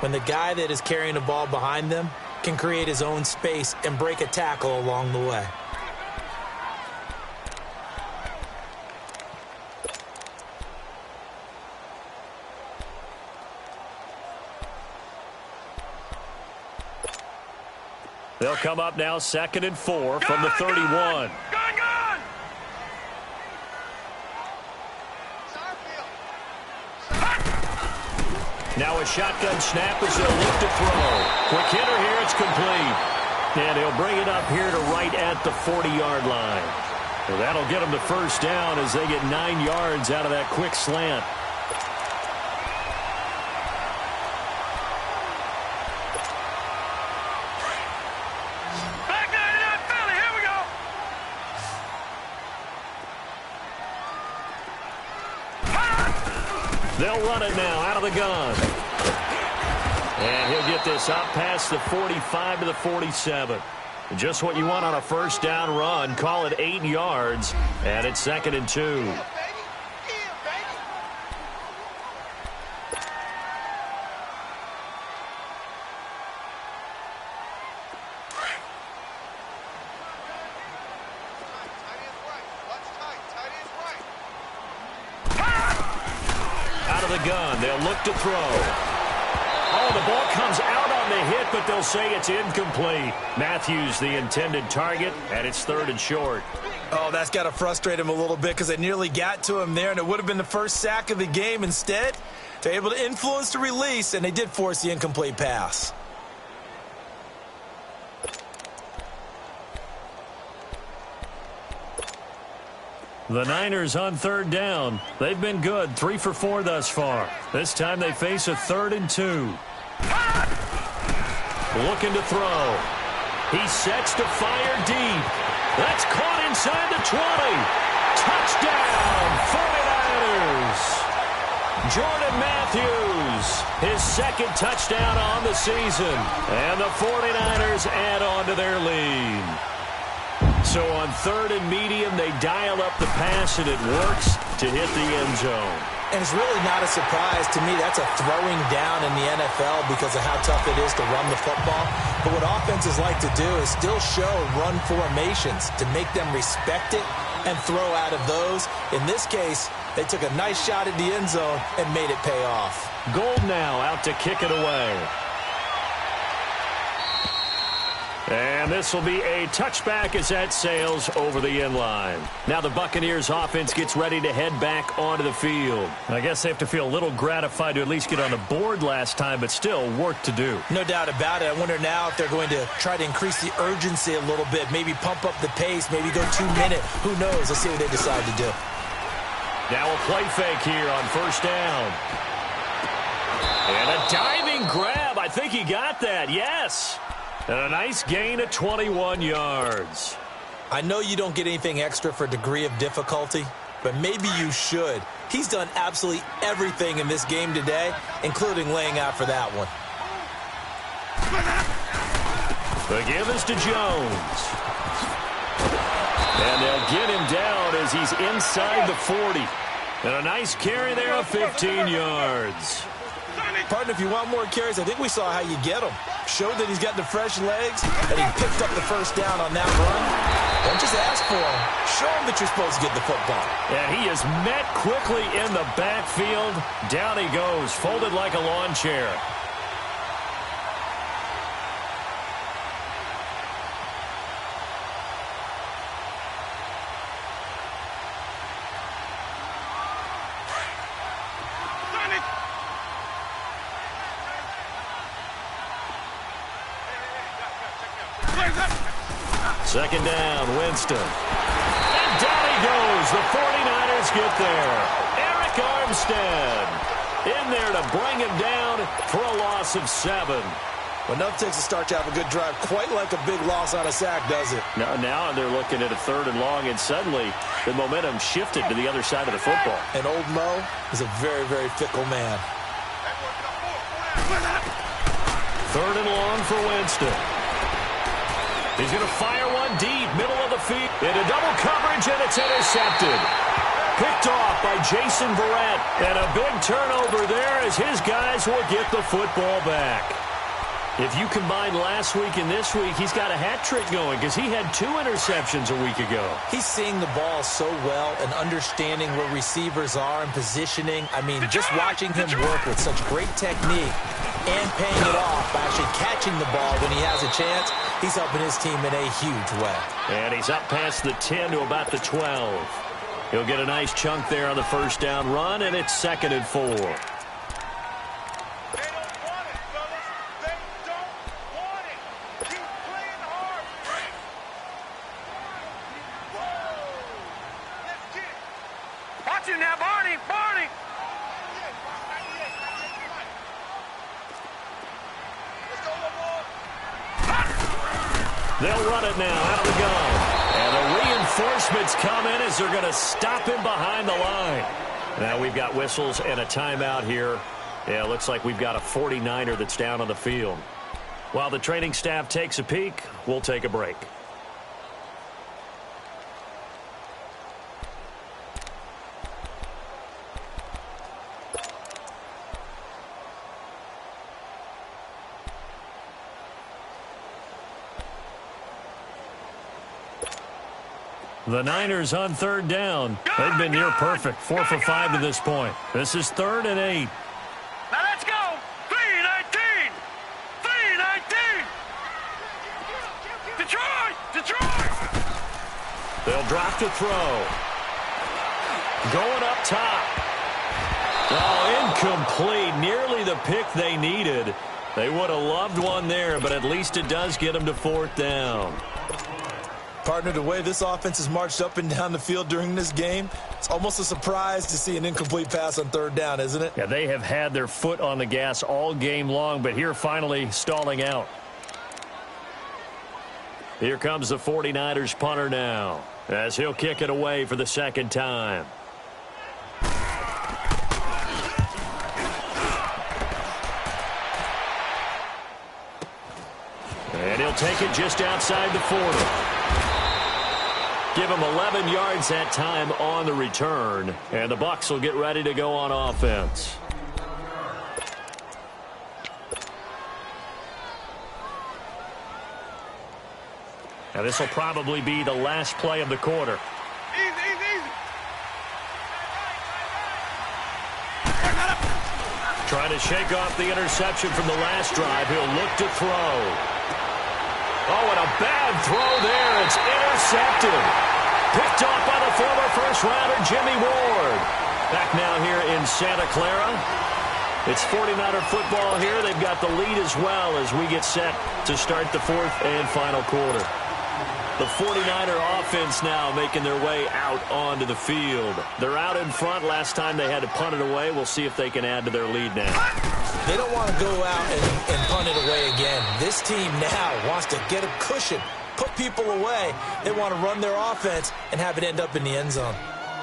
When the guy that is carrying the ball behind them can create his own space and break a tackle along the way. They'll come up now 2nd and 4 from the 31. Now a shotgun snap as they'll look to throw. Quick hitter here, it's complete. And he'll bring it up here to right at the 40-yard line. Well, that'll get them the first down as they get 9 yards out of that quick slant. Back there in that Philly, here we go. They'll run it now out of the gun. And he'll get this up past the 45 to the 47. Just what you want on a first down run. Call it 8 yards. And it's 2nd and 2. Out of the gun. They'll look to throw. Oh, the ball comes out on the hit, but they'll say it's incomplete. Matthews, the intended target, and it's 3rd and short. Oh, that's got to frustrate him a little bit because they nearly got to him there, and it would have been the first sack of the game. Instead, they're able to influence the release, and they did force the incomplete pass. The Niners on 3rd down. They've been good, 3 for 4 thus far. This time they face a 3rd and 2. Looking to throw. He sets to fire deep. That's caught inside the 20. Touchdown, 49ers. Jordan Matthews, his second touchdown on the season. And the 49ers add on to their lead. So on third and medium, they dial up the pass, and it works to hit the end zone. And it's really not a surprise to me. That's a throwing down in the NFL because of how tough it is to run the football. But what offenses like to do is still show run formations to make them respect it and throw out of those. In this case, they took a nice shot at the end zone and made it pay off. Gold now out to kick it away. And this will be a touchback as that sails over the end line. Now the Buccaneers offense gets ready to head back onto the field. I guess they have to feel a little gratified to at least get on the board last time, but still work to do. No doubt about it. I wonder now if they're going to try to increase the urgency a little bit, maybe pump up the pace, maybe go 2 minute. Who knows? Let's see what they decide to do. Now a play fake here on first down. And a diving grab. I think he got that. Yes. And a nice gain of 21 yards. I know you don't get anything extra for degree of difficulty, but maybe you should. He's done absolutely everything in this game today, including laying out for that one. The give is to Jones. And they'll get him down as he's inside the 40. And a nice carry there of 15 yards. Partner, if you want more carries, I think we saw how you get them. Showed that he's got the fresh legs, and he picked up the first down on that run. Don't just ask for him. Show him that you're supposed to get the football. And he is met quickly in the backfield. Down he goes, folded like a lawn chair. Second down, Winston. And down he goes. The 49ers get there. Eric Armstead in there to bring him down for a loss of 7. Well, enough takes to start to have a good drive. Quite like a big loss on a sack, does it? Now they're looking at a third and long, and suddenly the momentum shifted to the other side of the football. And Old Mo is a very, very fickle man. Third and long for Winston. He's going to fire one deep, middle of the field. Into double coverage, and it's intercepted. Picked off by Jason Verrett. And a big turnover there as his guys will get the football back. If you combine last week and this week, he's got a hat trick going because he had 2 interceptions a week ago. He's seeing the ball so well and understanding where receivers are and positioning. I mean, just watching him work with such great technique and paying it off by actually catching the ball when he has a chance, he's helping his team in a huge way. And he's up past the 10 to about the 12. He'll get a nice chunk there on the first down run, and it's 2nd and 4. They'll run it now out of the gun. And the reinforcements come in as they're going to stop him behind the line. Now we've got whistles and a timeout here. Yeah, it looks like we've got a 49er that's down on the field. While the training staff takes a peek, we'll take a break. The Niners on third down. They've been near perfect. 4 for 5 to this point. This is 3rd and 8. Now let's go. 3-19. 3-19. Detroit. Detroit. They'll drop to throw. Going up top. Oh, incomplete. Nearly the pick they needed. They would have loved one there, but at least it does get them to 4th down. Partner, the way this offense has marched up and down the field during this game, it's almost a surprise to see an incomplete pass on 3rd down, isn't it? Yeah, they have had their foot on the gas all game long, but here finally stalling out. Here comes the 49ers punter now as he'll kick it away for the 2nd time. And he'll take it just outside the 40. Give him 11 yards that time on the return. And the Bucs will get ready to go on offense. Now this will probably be the last play of the quarter. Easy. Trying to shake off the interception from the last drive. He'll look to throw. Oh, and a bad throw there. It's intercepted. Picked off by the former first-rounder Jimmy Ward. Back now here in Santa Clara. It's 49er football here. They've got the lead as well as we get set to start the fourth and final quarter. The 49er offense now making their way out onto the field. They're out in front. Last time they had to punt it away. We'll see if they can add to their lead now. They don't want to go out and punt it away again. This team now wants to get a cushion, put people away. They want to run their offense and have it end up in the end zone.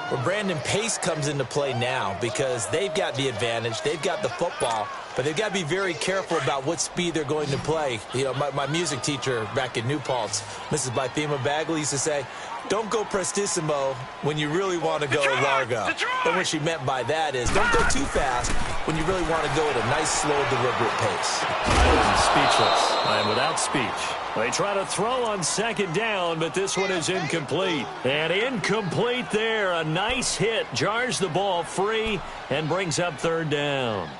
Where Brandon Pace comes into play now because they've got the advantage. They've got the football, but they've got to be very careful about what speed they're going to play. You know, my music teacher back in New Paltz, Mrs. Bythema Bagley, used to say, don't go prestissimo when you really want to go largo. And what she meant by that is don't go too fast when you really want to go at a nice, slow, deliberate pace. I am speechless. I am without speech. They try to throw on second down, but this one is incomplete. And incomplete there. A nice hit. Jars the ball free and brings up third down.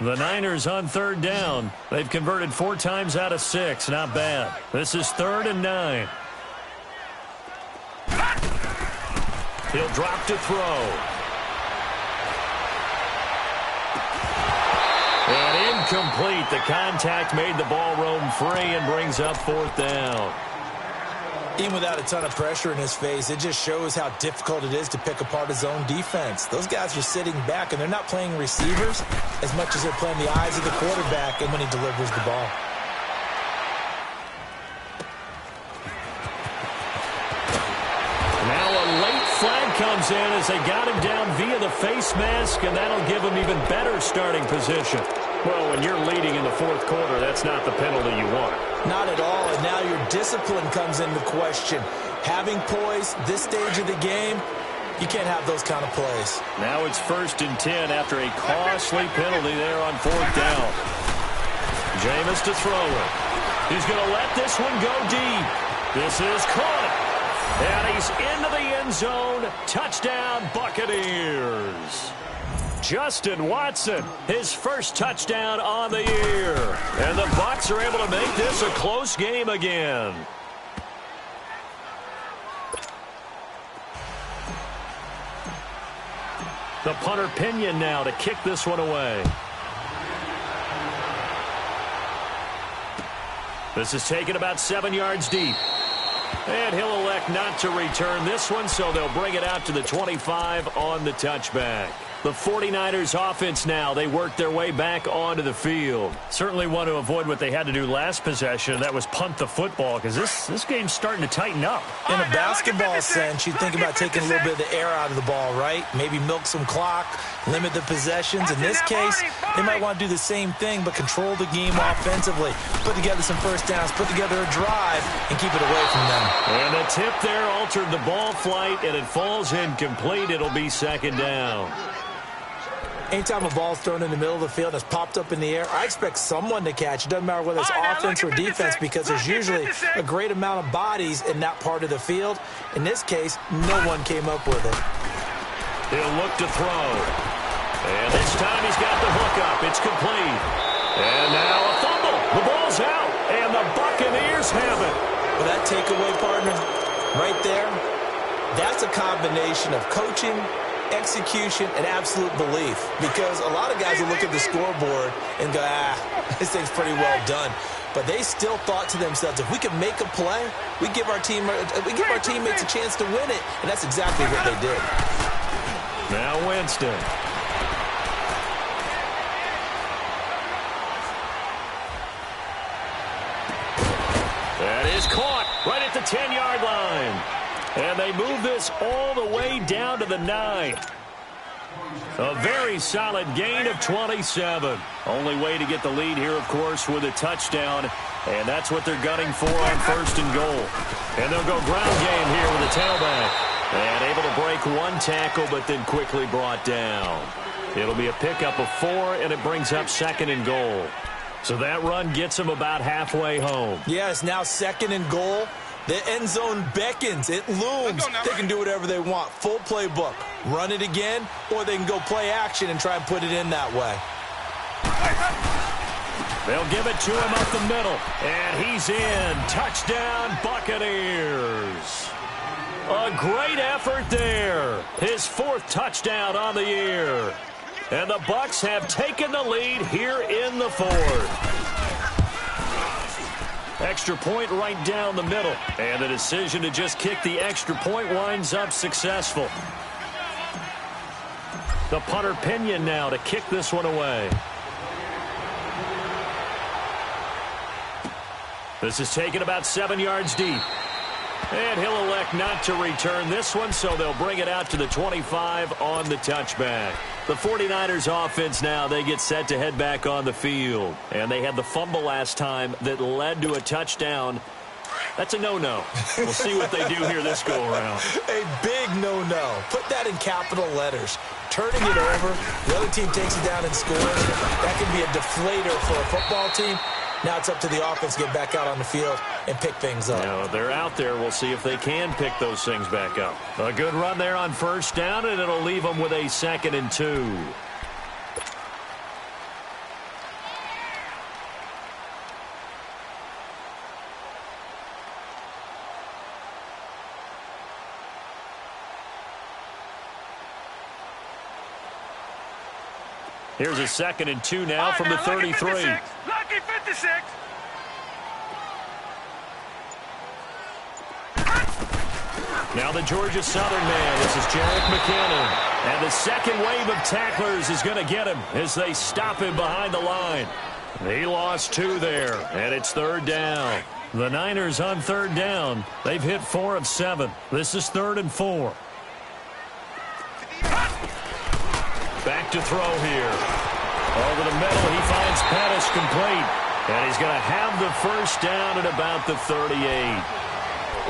The Niners on third down. They've converted 4 times out of 6. Not bad. This is 3rd and 9. He'll drop to throw. And incomplete. The contact made the ball roam free and brings up 4th down. Even without a ton of pressure in his face, it just shows how difficult it is to pick apart his own defense. Those guys are sitting back, and they're not playing receivers as much as they're playing the eyes of the quarterback and when he delivers the ball. Now a late flag comes in as they got him down via the face mask, and that'll give him even better starting position. Well, when you're leading in the 4th quarter, that's not the penalty you want. Not at all, and now your discipline comes into question. Having poise this stage of the game, you can't have those kind of plays. Now it's 1st and 10 after a costly penalty there on 4th down. Jameis to throw it. He's going to let this one go deep. This is caught. And he's into the end zone. Touchdown, Buccaneers. Justin Watson, his first touchdown on the year. And the Bucs are able to make this a close game again. The punter Pinion now to kick this one away. This is taken about 7 yards deep. And he'll elect not to return this one, so they'll bring it out to the 25 on the touchback. The 49ers offense now, they work their way back onto the field. Certainly want to avoid what they had to do last possession. That was punt the football, because this game's starting to tighten up. In a basketball sense, you think about taking a little bit of the air out of the ball, right? Maybe milk some clock, limit the possessions. In this case, they might want to do the same thing, but control the game offensively. Put together some first downs, put together a drive, and keep it away from them. And the tip there altered the ball flight, and it falls incomplete. It'll be 2nd down. Anytime a ball's thrown in the middle of the field and it's popped up in the air, I expect someone to catch. It doesn't matter whether it's offense or defense, because there's usually a great amount of bodies in that part of the field. In this case, no one came up with it. He'll look to throw. And this time he's got the hook up. It's complete. And now a fumble. The ball's out. And the Buccaneers have it. Well, that takeaway, partner, right there, that's a combination of coaching, execution, and absolute belief, because a lot of guys will look at the scoreboard and go, this thing's pretty well done, but they still thought to themselves, if we can make a play, we give our teammates a chance to win it, and that's exactly what they did. Now Winston. That is caught right at the 10-yard line. And they move this all the way down to the 9. A very solid gain of 27. Only way to get the lead here, of course, with a touchdown. And that's what they're gunning for on 1st and goal. And they'll go ground game here with a tailback. And able to break one tackle, but then quickly brought down. It'll be a pickup of 4, and it brings up 2nd and goal. So that run gets them about halfway home. Yeah, it's now 2nd and goal. The end zone beckons. It looms. They can do whatever they want. Full playbook. Run it again, or they can go play action and try and put it in that way. They'll give it to him up the middle. And he's in. Touchdown, Buccaneers. A great effort there. His 4th touchdown on the year. And the Bucs have taken the lead here in the 4th. Extra point right down the middle. And the decision to just kick the extra point winds up successful. The punter Pinion now to kick this one away. This is taken about 7 yards deep. And he'll elect not to return this one, so they'll bring it out to the 25 on the touchback. The 49ers offense now, they get set to head back on the field. And they had the fumble last time that led to a touchdown. That's a no-no. We'll see what they do here this go-around. A big no-no. Put that in capital letters. Turning it over, the other team takes it down and scores. That can be a deflator for a football team. Now it's up to the offense to get back out on the field and pick things up. Now, they're out there. We'll see if they can pick those things back up. A good run there on 1st down, and it'll leave them with a 2nd and 2. Here's a 2nd and 2 now from the 33. Lucky 56. Now the Georgia Southern man. This is Jerick McKinnon. And the second wave of tacklers is going to get him as they stop him behind the line. He lost 2 there, and it's 3rd down. The Niners on 3rd down. They've hit 4 of 7. This is 3rd and 4. Back to throw here. Over the middle, he finds Pettis complete. And he's going to have the 1st down at about the 38.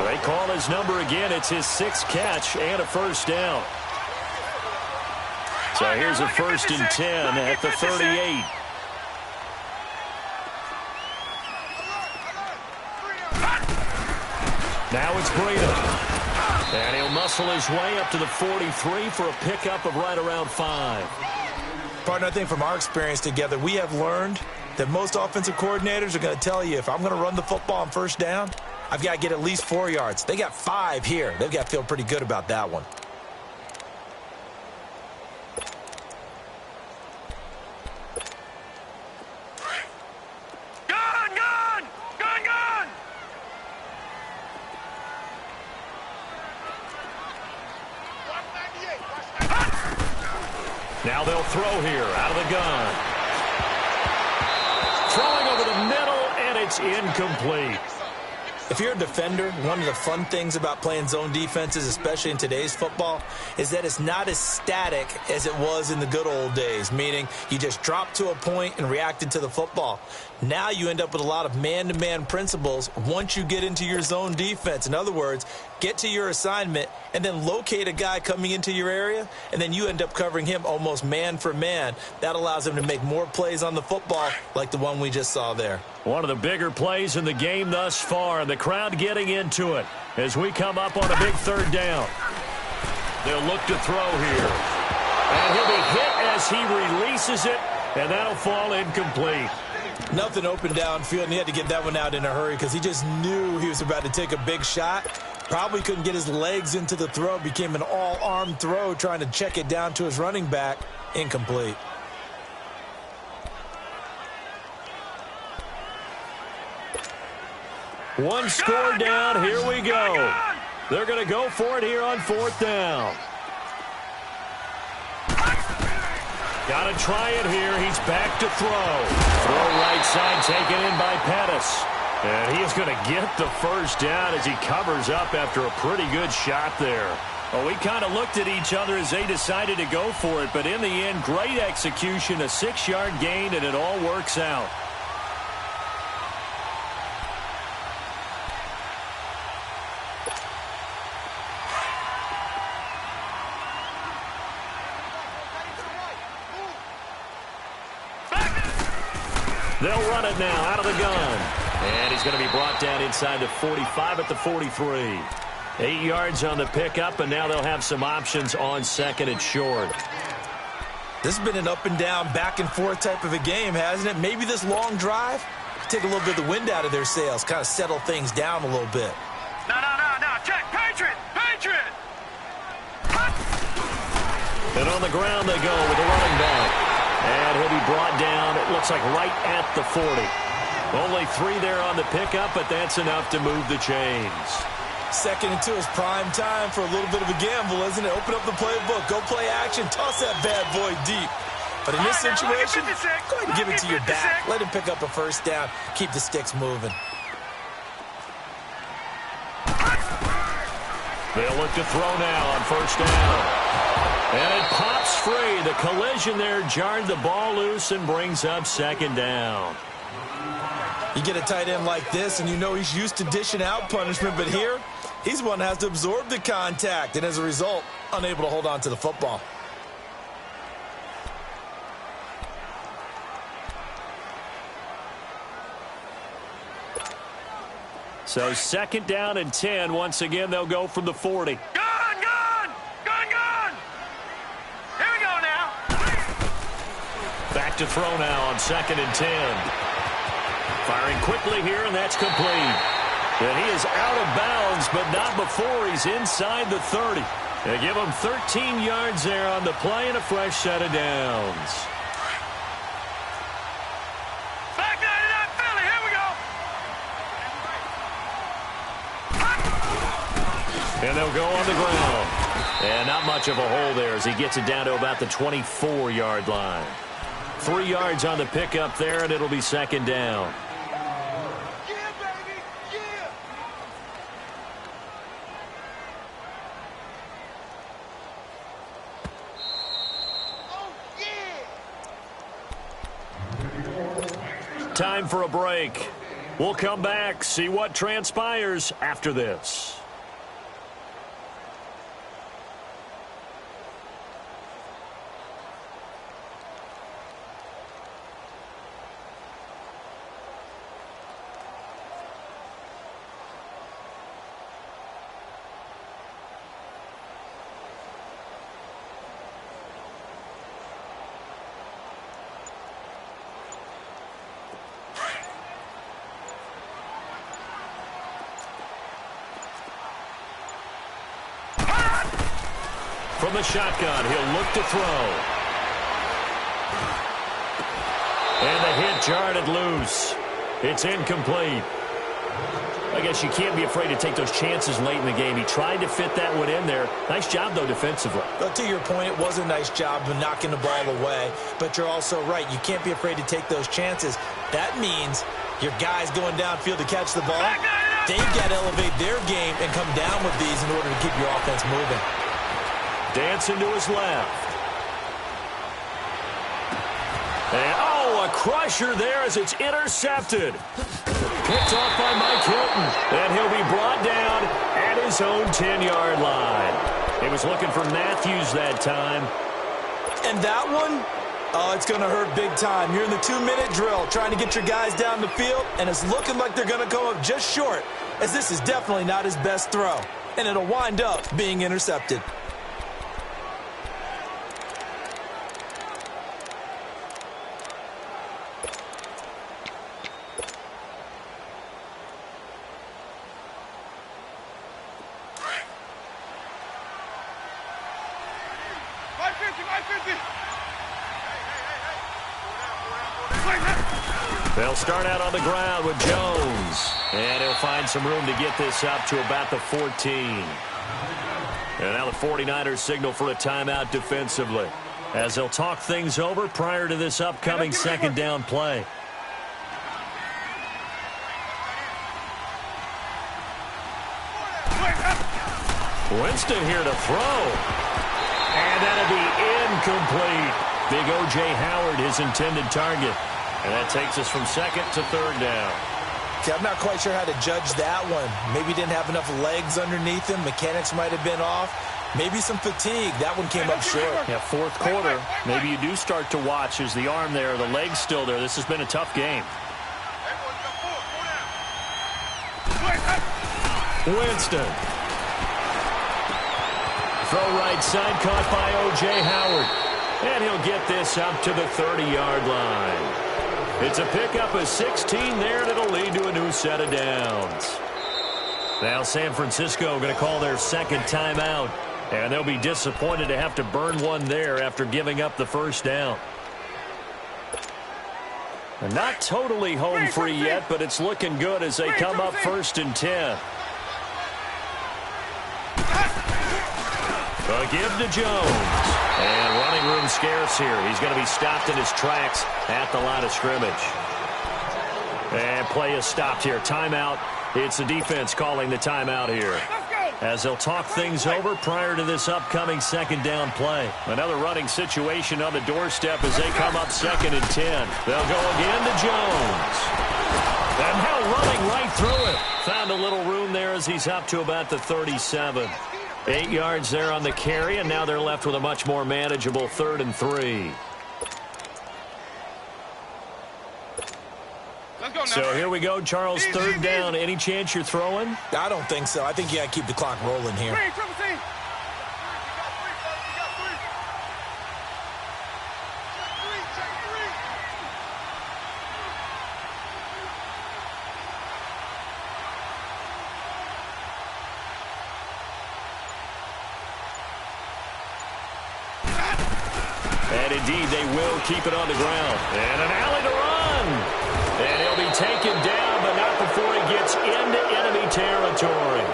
They call his number again. It's his 6th catch and a 1st down. So here's a 1st and 10 at the 38. Now it's Breida. And he'll muscle his way up to the 43 for a pickup of right around 5. Partner, I think from our experience together, we have learned that most offensive coordinators are going to tell you, if I'm going to run the football on 1st down, I've got to get at least 4 yards. They got 5 here. They've got to feel pretty good about that one. Now they'll throw here out of the gun. Throwing over the middle, and it's incomplete. If you're a defender, one of the fun things about playing zone defenses, especially in today's football, is that it's not as static as it was in the good old days, meaning you just dropped to a point and reacted to the football. Now you end up with a lot of man-to-man principles once you get into your zone defense. In other words, get to your assignment and then locate a guy coming into your area, and then you end up covering him almost man for man. That allows him to make more plays on the football like the one we just saw there. One of the bigger plays in the game thus far, and the crowd getting into it as we come up on a big 3rd down. They'll look to throw here. And he'll be hit as he releases it, and that'll fall incomplete. Nothing open downfield, and he had to get that one out in a hurry because he just knew he was about to take a big shot. Probably couldn't get his legs into the throw. Became an all-arm throw trying to check it down to his running back. Incomplete. One score down. Here we go. They're going to go for it here on 4th down. Got to try it here. He's back to throw. Throw right side taken in by Pettis. And he is going to get the 1st down as he covers up after a pretty good shot there. Well, we kind of looked at each other as they decided to go for it, but in the end, great execution, a 6-yard gain, and it all works out. They'll run it now out of the gun. And he's going to be brought down inside the 45 at the 43. 8 yards on the pickup, and now they'll have some options on second and short. This has been an up-and-down, back-and-forth type of a game, hasn't it? Maybe this long drive, take a little bit of the wind out of their sails, kind of settle things down a little bit. No. Check. Patriot. And on the ground they go with the running back. And he'll be brought down, it looks like right at the 40. Only 3 there on the pickup, but that's enough to move the chains. 2nd and 2 is prime time for a little bit of a gamble, isn't it? Open up the playbook, go play action, toss that bad boy deep. But in this situation, go ahead and give it to your back. Let him pick up a first down, keep the sticks moving. They'll look to throw now on first down. And it pops free. The collision there jarred the ball loose and brings up 2nd down. You get a tight end like this, and you know he's used to dishing out punishment, but here, he's the one that has to absorb the contact, and as a result, unable to hold on to the football. So 2nd down and 10. Once again, they'll go from the 40. Gun! Here we go now. Back to throw now on 2nd and 10. Firing quickly here, and that's complete. And he is out of bounds, but not before he's inside the 30. They give him 13 yards there on the play and a fresh set of downs. Back 99 Philly, here we go. And they'll go on the ground. And not much of a hole there as he gets it down to about the 24-yard line. 3 yards on the pickup there, and it'll be 2nd down. Time for a break. We'll come back, see what transpires after this. From the shotgun, he'll look to throw. And the hit jarred it loose. It's incomplete. I guess you can't be afraid to take those chances late in the game. He tried to fit that one in there. Nice job, though, defensively. But to your point, it was a nice job of knocking the ball away. But you're also right. You can't be afraid to take those chances. That means your guys going downfield to catch the ball, they've got to elevate their game and come down with these in order to keep your offense moving. Dancing to his left. And, a crusher there as it's intercepted. Picked off by Mike Hilton. And he'll be brought down at his own 10-yard line. He was looking for Matthews that time. And that one, it's going to hurt big time. You're in the 2-minute drill trying to get your guys down the field, and it's looking like they're going to come up just short, as this is definitely not his best throw. And it'll wind up being intercepted. They'll start out on the ground with Jones. And he'll find some room to get this up to about the 14. And now the 49ers signal for a timeout defensively, as they'll talk things over prior to this upcoming 2nd down play. Winston here to throw. And that'll be incomplete. Big O.J. Howard, his intended target. And that takes us from second to third down. Okay, I'm not quite sure how to judge that one. Maybe didn't have enough legs underneath him. Mechanics might have been off. Maybe some fatigue. That one came up short. Yeah, fourth quarter. Maybe you do start to watch as the arm there, the leg's still there. This has been a tough game. Winston. Throw right side, caught by O.J. Howard. And he'll get this up to the 30-yard line. It's a pickup of 16 there, and it'll lead to a new set of downs. Now San Francisco going to call their second timeout. And they'll be disappointed to have to burn one there after giving up the first down. And not totally home free yet, but it's looking good as they come up 1st and 10. A give to Jones. And running room scarce here. He's going to be stopped in his tracks at the line of scrimmage. And play is stopped here. Timeout. It's the defense calling the timeout here, as they'll talk things over prior to this upcoming second down play. Another running situation on the doorstep as they come up 2nd and 10. They'll go again to Jones. And now running right through it. Found a little room there as he's up to about the 37. 8 yards there on the carry, and now they're left with a much more manageable 3rd and 3. So here we go, Charles, 3rd down. Any chance you're throwing? I don't think so. I think you got to keep the clock rolling here. And indeed, they will keep it on the ground. And an alley to run. And he'll be taken down, but not before he gets into enemy territory.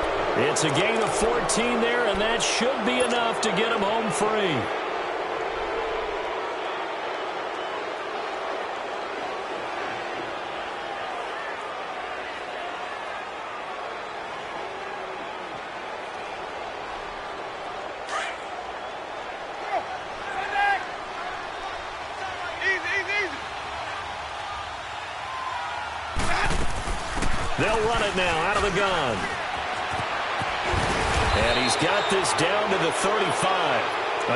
It's a gain of 14 there, and that should be enough to get him home free. They'll run it now out of the gun. And he's got this down to the 35.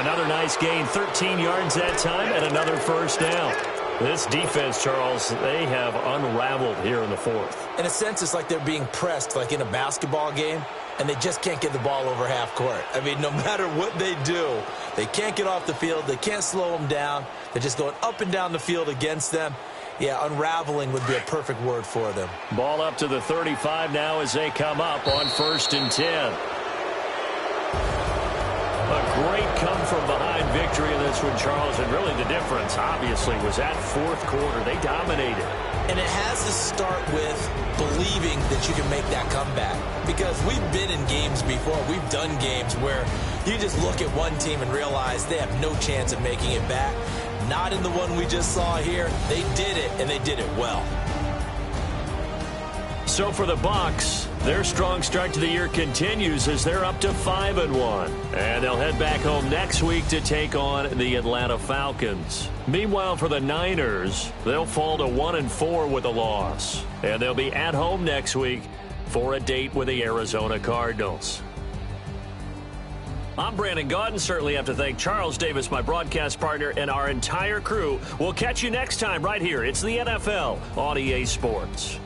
Another nice gain, 13 yards that time, and another first down. This defense, Charles, they have unraveled here in the 4th. In a sense, it's like they're being pressed like in a basketball game, and they just can't get the ball over half court. I mean, no matter what they do, they can't get off the field. They can't slow them down. They're just going up and down the field against them. Yeah, unraveling would be a perfect word for them. Ball up to the 35 now as they come up on 1st and 10. A great come-from-behind victory in this one, Charles, and really the difference, obviously, was that 4th quarter. They dominated. And it has to start with believing that you can make that comeback. Because we've been in games before. We've done games where you just look at one team and realize they have no chance of making it back. Not in the one we just saw here. They did it, and they did it well. So for the Bucs, their strong start to the year continues as they're up to 5-1. And they'll head back home next week to take on the Atlanta Falcons. Meanwhile, for the Niners, they'll fall to 1-4 with a loss. And they'll be at home next week for a date with the Arizona Cardinals. I'm Brandon Gaudin. Certainly have to thank Charles Davis, my broadcast partner, and our entire crew. We'll catch you next time right here. It's the NFL on EA Sports.